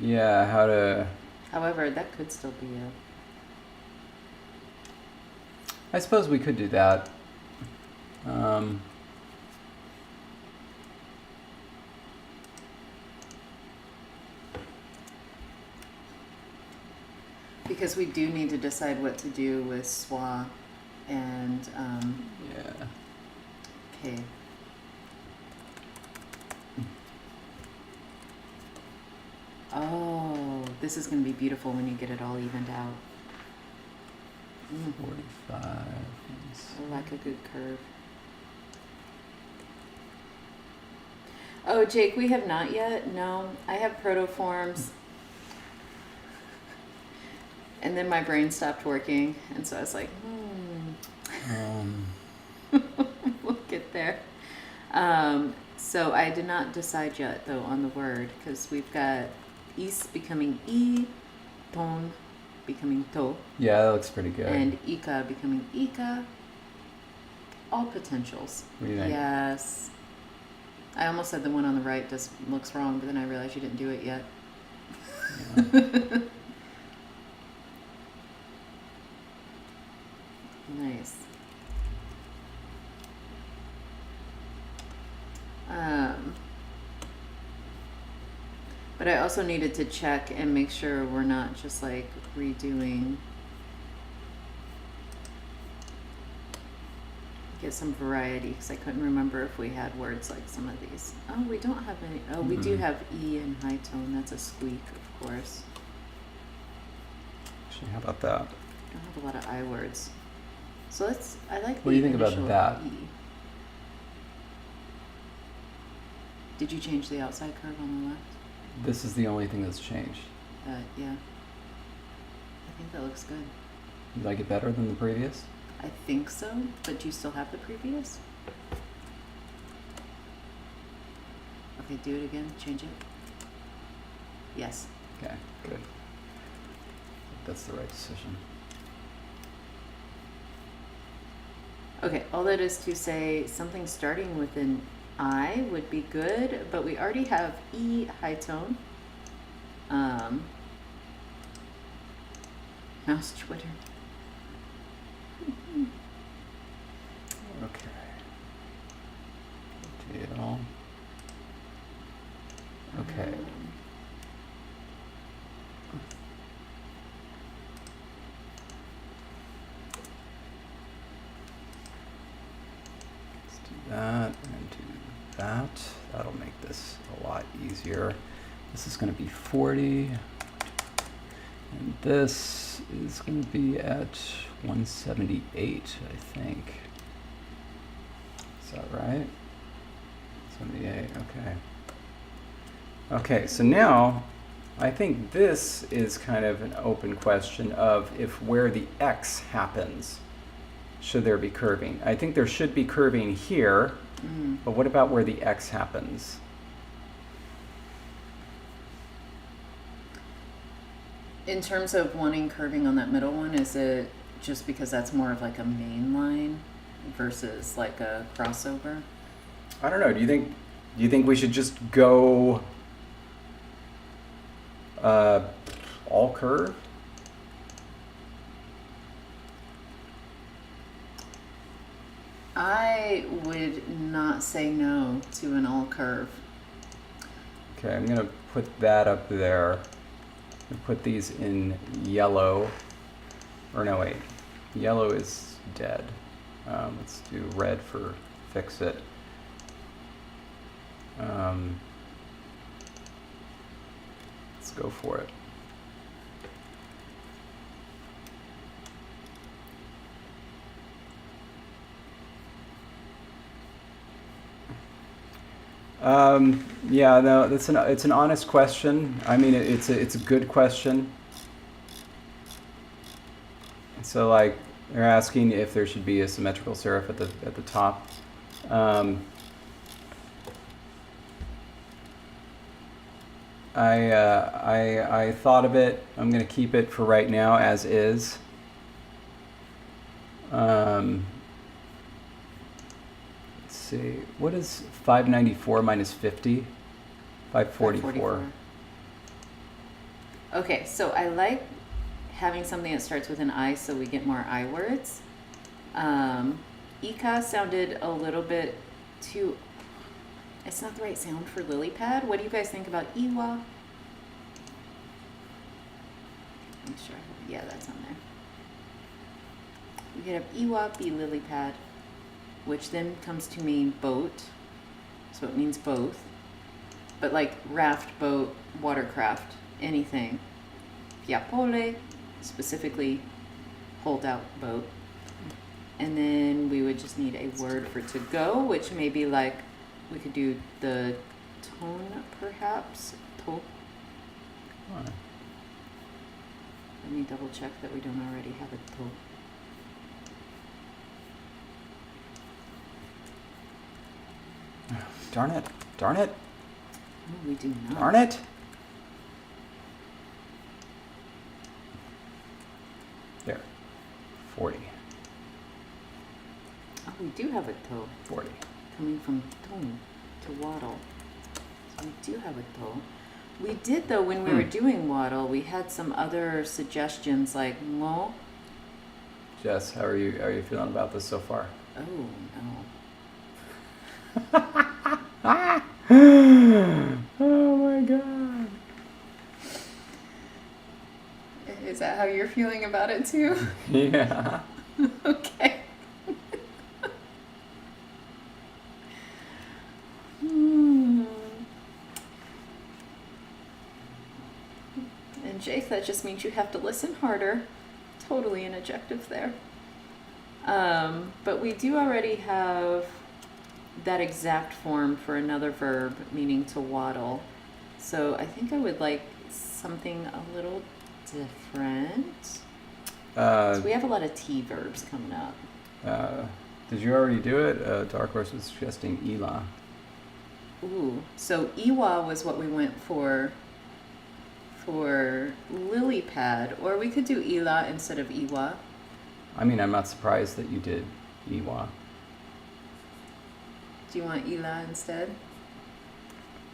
Yeah, how to... However, that could still be a... I suppose we could do that. Because we do need to decide what to do with schwa and Yeah. K. Oh, this is going to be beautiful when you get it all evened out. 45. I like a good curve. Oh, Jake, we have not yet. No, I have protoforms. And then my brain stopped working, and so I was like, we'll get there. So I did not decide yet, though, on the word, because we've got is becoming e, ton becoming to, Yeah, that looks pretty good. and ika becoming ika. All potentials. What do you think? Yes. I almost said the one on the right just looks wrong, but then I realized you didn't do it yet. Yeah. Nice. But I also needed to check and make sure we're not just like redoing. Get some variety because I couldn't remember if we had words like some of these. Oh, we don't have any. Oh, we do have E in high tone. That's a squeak, of course. Actually, how about that? I don't have a lot of I words. So let's, I like What do you think about initial that? E. Did you change the outside curve on the left? This is the only thing that's changed. Yeah. I think that looks good. You like it better than the previous? I think so, but do you still have the previous? Okay, do it again. Change it. Yes. Okay, good. That's the right decision. Okay, all that is to say something starting with an I would be good, but we already have E high tone. Mouse Twitter. Okay. Deal. Okay. Let's do that and do that. That'll make this a lot easier. This is going to be 40. And this is going to be at 178, I think. Is that right? 78, okay. Okay, so now I think this is kind of an open question of if where the X happens, should there be curving? I think there should be curving here, but what about where the X happens? In terms of wanting curving on that middle one, is it just because that's more of like a main line versus like a crossover? I don't know. Do you think we should just go all curve? I would not say no to an all curve. Okay, I'm gonna put that up there. And put these in yellow. Or no, wait. Yellow is dead. Let's do red for fix it. Let's go for it. Yeah, no, it's an honest question. I mean, it's a good question. So like they're asking if there should be a symmetrical serif at the top. I thought of it. I'm going to keep it for right now as is. Let's see. What is 594 minus 50? 544. Okay, so I like having something that starts with an I so we get more I words. Ika sounded a little bit too... It's not the right sound for lily pad. What do you guys think about Iwa? I'm sure. Yeah, that's on there. We could have Iwa be lily pad, which then comes to mean boat. So it means both. But like raft, boat, watercraft, anything. Piapole, specifically hold out boat. And then we would just need a word for to go, which may be like, we could do the tone perhaps. To. Let me double check that we don't already have a to. Darn it. Darn it. No, we do not. Darn it. There. 40. Oh, we do have a to. 40. Coming from tone to waddle. So we do have a to. We did though when we were doing waddle, we had some other suggestions like mo. Jess, how are you feeling about this so far? Oh no. Oh my god. Is that how you're feeling about it too? Yeah. Okay. And Jake, that just means you have to listen harder. Totally an adjective there. But we do already have that exact form for another verb, meaning to waddle. So I think I would like something a little different. So we have a lot of T verbs coming up. Did you already do it? Dark Horse was suggesting Ela. Ooh, so Iwa was what we went for lily pad, or we could do Ela instead of Iwa. I mean, I'm not surprised that you did Iwa. Do you want Ela instead?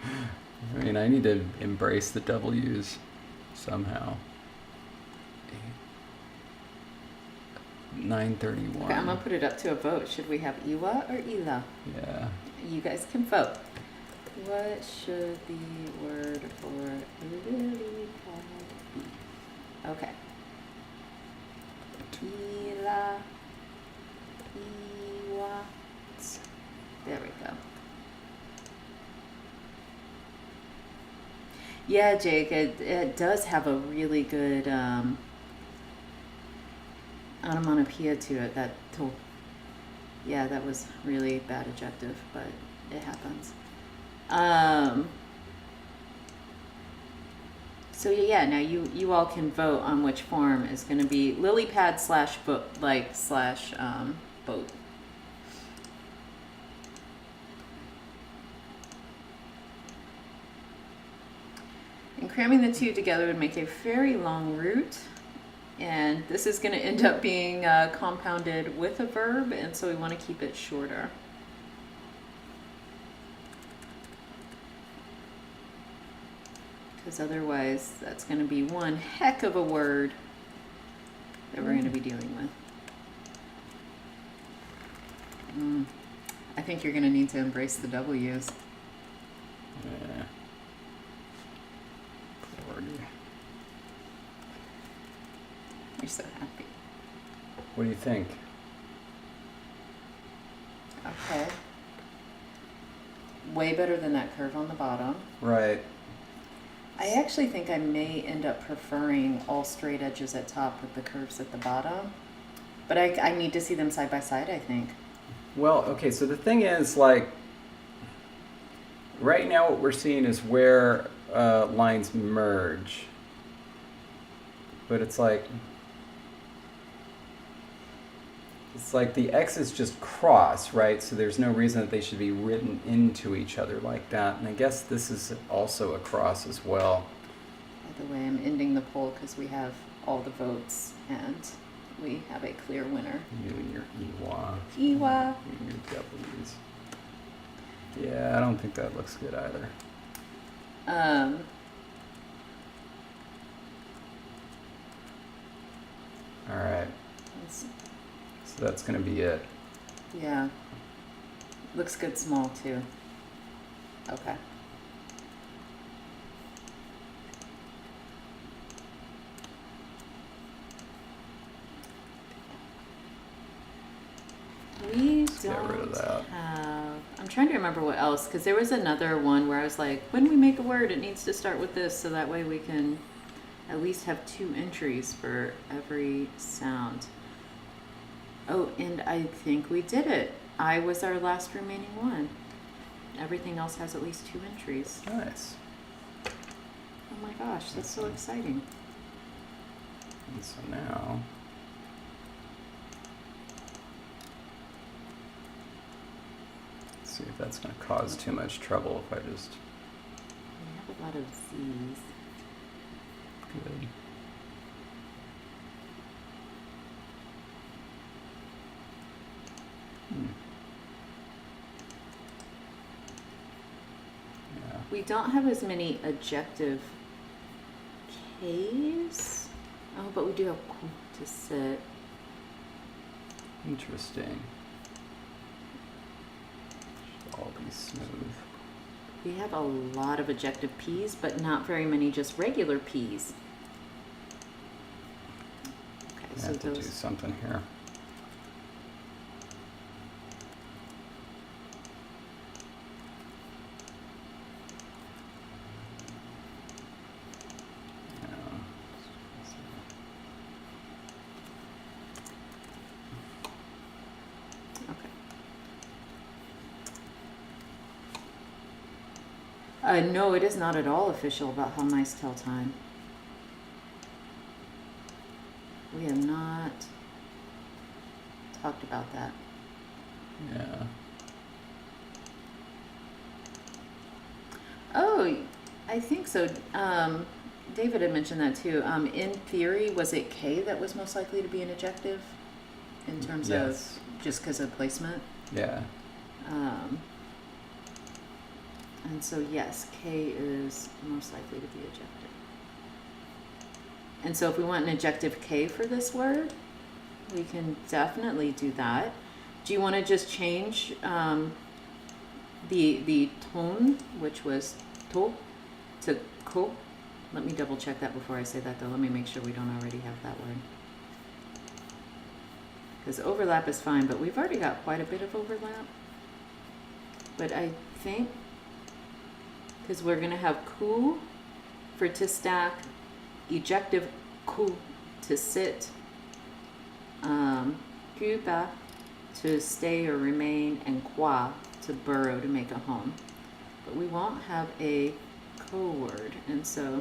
I mean, I need to embrace the W's somehow. 9:31. Okay, I'm gonna put it up to a vote. Should we have Iwa or Ela? Yeah. You guys can vote. What should the word for lily pad be? Okay. Ela, Iwa. There we go. Yeah, Jake, it does have a really good onomatopoeia to it. That to. Yeah, that was really bad adjective, but it happens. So yeah, now you all can vote on which form is going to be lily pad slash boat, like slash boat. And cramming the two together would make a very long root. And this is going to end up being compounded with a verb, and so we want to keep it shorter. Because otherwise, that's going to be one heck of a word that we're going to be dealing with. I think you're going to need to embrace the W's. Yeah. 40. You're so happy. What do you think? Okay. Way better than that curve on the bottom. Right. I actually think I may end up preferring all straight edges at top with the curves at the bottom. But I need to see them side by side, I think. Well, okay, so the thing is, like, right now what we're seeing is where lines merge. But it's like the X's just cross, right? So there's no reason that they should be written into each other like that. And I guess this is also a cross as well. By the way, I'm ending the poll because we have all the votes and we have a clear winner. You and your Ewa. Ewa. You and your W's. Yeah, I don't think that looks good either. All right. So that's going to be it. Yeah. Looks good small too. Okay. We Let's get rid of don't that. have. I'm trying to remember what else, because there was another one where I was like, when we make a word, it needs to start with this, so that way we can at least have 2 entries for every sound. Oh, and I think we did it. I was our last remaining one. Everything else has at least 2 entries. Nice. Oh my gosh, that's so exciting. And so now, let's see if that's going to cause too much trouble if I just. We have a lot of Z's. Good. Yeah. We don't have as many adjective K's. Oh, but we do have ku to sit. Interesting. Should all be smooth. We have a lot of adjective P's, but not very many just regular P's. Okay, I so have to do those. something here. No, it is not at all official about how mice tell time. We have not talked about that. Yeah. Oh, I think so. David had mentioned that too. In theory, was it K that was most likely to be an adjective in terms Yes. of just because of placement? Yeah. And so, yes, K is most likely to be adjective. And so if we want an adjective K for this word, we can definitely do that. Do you want to just change the tone, which was to, to ko? Let me double check that before I say that, though. Let me make sure we don't already have that word. Because overlap is fine, but we've already got quite a bit of overlap. But I think, because we're going to have ku for to stack, ejective ku to sit, kupa to stay or remain, and kwa to burrow to make a home. But we won't have a ko word, and so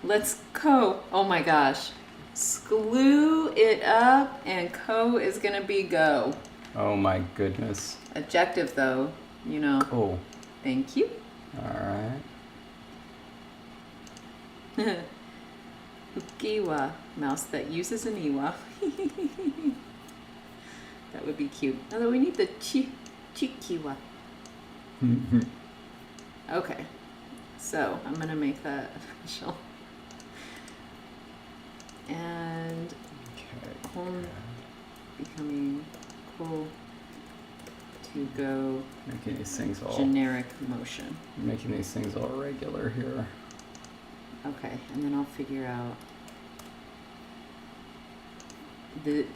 let's ko. Oh my gosh. Screw it up, and ko is going to be go. Oh my goodness. Adjective, though, you know. Cool. Thank you. All right. Ukiwa, mouse that uses an iwa. That would be cute. Although we need the chikiwa. Okay, so I'm gonna make that official. And Okay. home becoming cool to go Making these things all generic motion. making these things all regular here. Okay, and then I'll figure out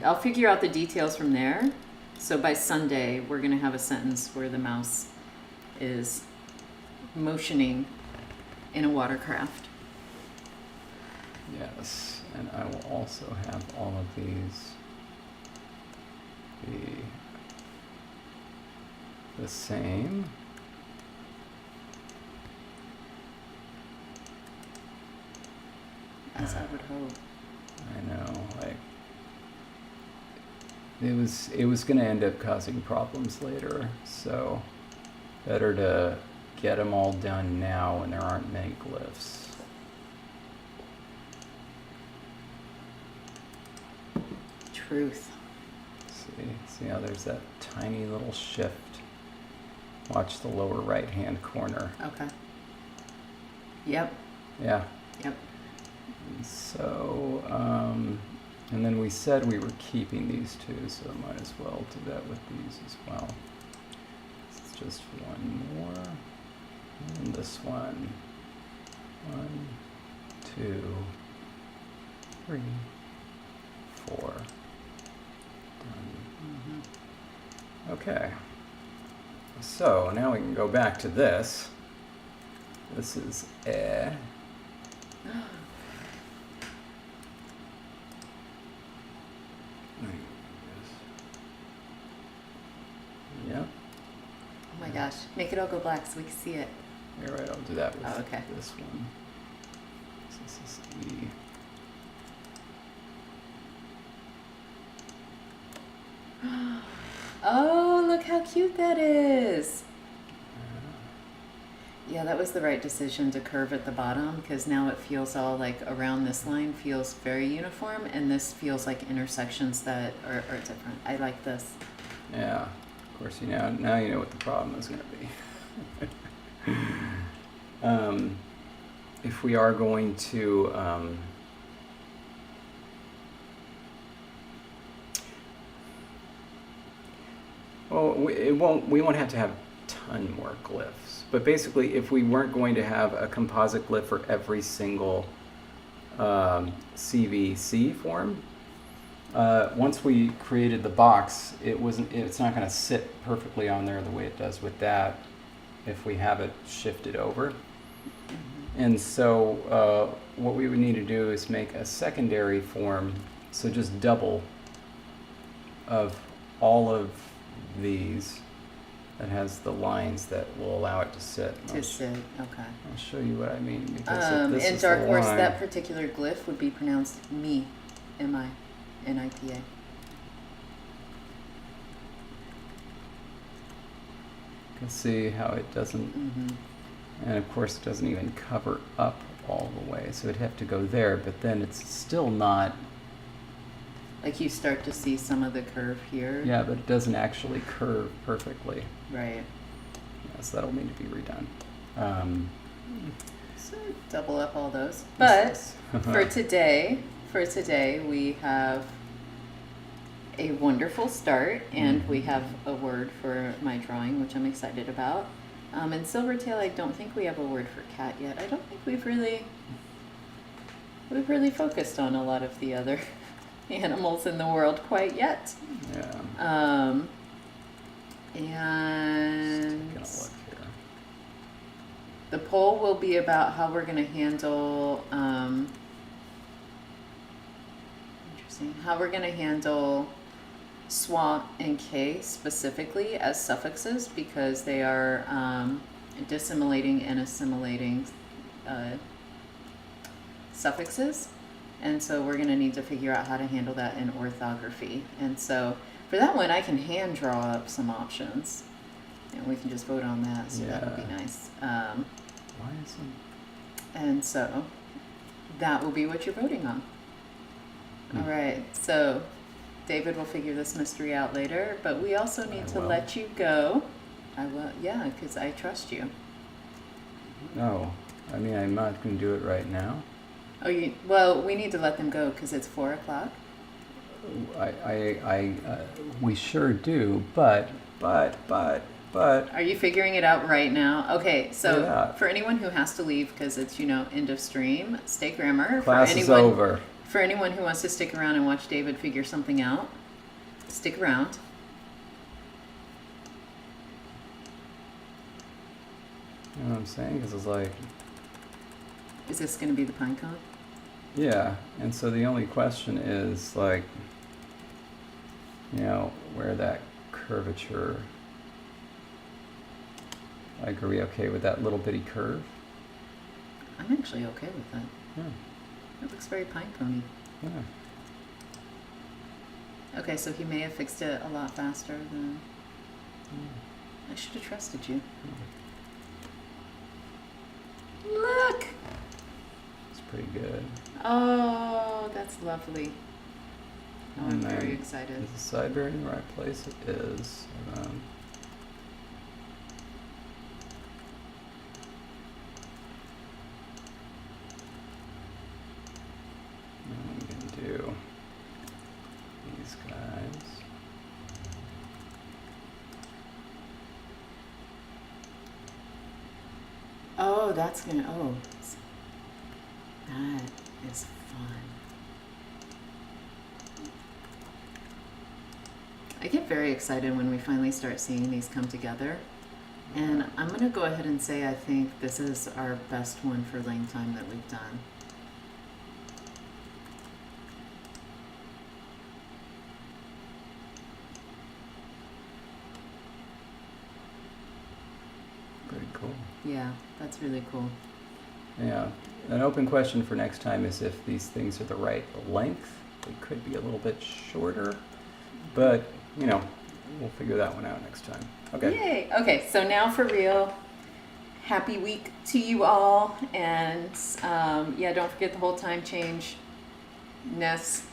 I'll figure out the details from there. So by Sunday, we're going to have a sentence where the mouse is motioning in a watercraft. Yes, and I will also have all of these be the same. As I would hope. I know, like it was going to end up causing problems later, so better to get them all done now when there aren't many glyphs. Truth. See how there's that tiny little shift. Watch the lower right hand corner. Okay. Yep. Yeah. Yep. So, and then we said we were keeping these two, so I might as well do that with these as well. It's just one more. And this one. 1, 2, 3, 4. Done. Okay. So now we can go back to this. This is a. Yep. Oh my gosh. Make it all go black so we can see it. You're right, I'll do that with Oh, okay. this one. So this is E. Oh, look how cute that is. Yeah, that was the right decision to curve at the bottom because now it feels all like around this line feels very uniform and this feels like intersections that are different. I like this. Yeah, of course, now you know what the problem is going to be. If we are going to well, we won't have to have a ton more glyphs. But basically, if we weren't going to have a composite glyph for every single CVC form, once we created the box, it's not going to sit perfectly on there the way it does with that if we have it shifted over. And so what we would need to do is make a secondary form, so just double of all of these that has the lines that will allow it to sit. To sit, okay. I'll show you what I mean. Because if this In is Dark the Horse, line, that particular glyph would be pronounced me, M-I, N-I-T-A. you can see how it doesn't, and of course it doesn't even cover up all the way, so it'd have to go there, but then it's still not. Like you start to see some of the curve here. Yeah, but it doesn't actually curve perfectly. Right. Yeah, so that'll need to be redone. So double up all those. But Yes. for today, we have a wonderful start, and we have a word for my drawing, which I'm excited about. In Silvertail, I don't think we have a word for cat yet. I don't think we've really focused on a lot of the other animals in the world quite yet. Yeah. And Gonna look here. the poll will be about how we're going to handle swa and k specifically as suffixes because they are dissimilating and assimilating suffixes. And so we're going to need to figure out how to handle that in orthography. And so for that one, I can hand draw up some options. And we can just vote on that, so that would be Yeah. nice. Why isn't? And so that will be what you're voting on. All right, so David will figure this mystery out later, but we also need to will. let you go. I will, yeah, because I trust you. No, I mean I'm not going to do it right now. Oh, well, we need to let them go because it's 4 o'clock. We sure do, but. Are you figuring it out right now? Okay, so Yeah. for anyone who has to leave because it's, end of stream, stay grammar. Class for is anyone, over. For anyone who wants to stick around and watch David figure something out, stick around. You know what I'm saying? Because it's like, Is this going to be the pine cone? yeah. And so the only question is like, you know, where that curvature. Like, are we okay with that little bitty curve? I'm actually okay with that. Yeah. It looks very pine coney. Yeah. Okay, so he may have fixed it a lot faster than... I should have trusted you. Look! It's pretty good. Oh, that's lovely. Oh, I'm And very then, excited. is the sidebar in the right place? It is. Hold on. And we can do these guys. Oh, that's gonna... Oh. That is fun. I get very excited when we finally start seeing these come together. And I'm going to go ahead and say I think this is our best one for LangTime that we've done. Pretty cool. Yeah, that's really cool. Yeah. An open question for next time is if these things are the right length. They could be a little bit shorter, but you know, we'll figure that one out next time. Okay. Yay! Okay, so now for real. Happy week to you all, and yeah, don't forget the whole time change ness.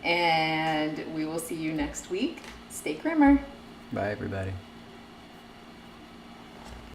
And we will see you next week. Stay grimmer. Bye, everybody.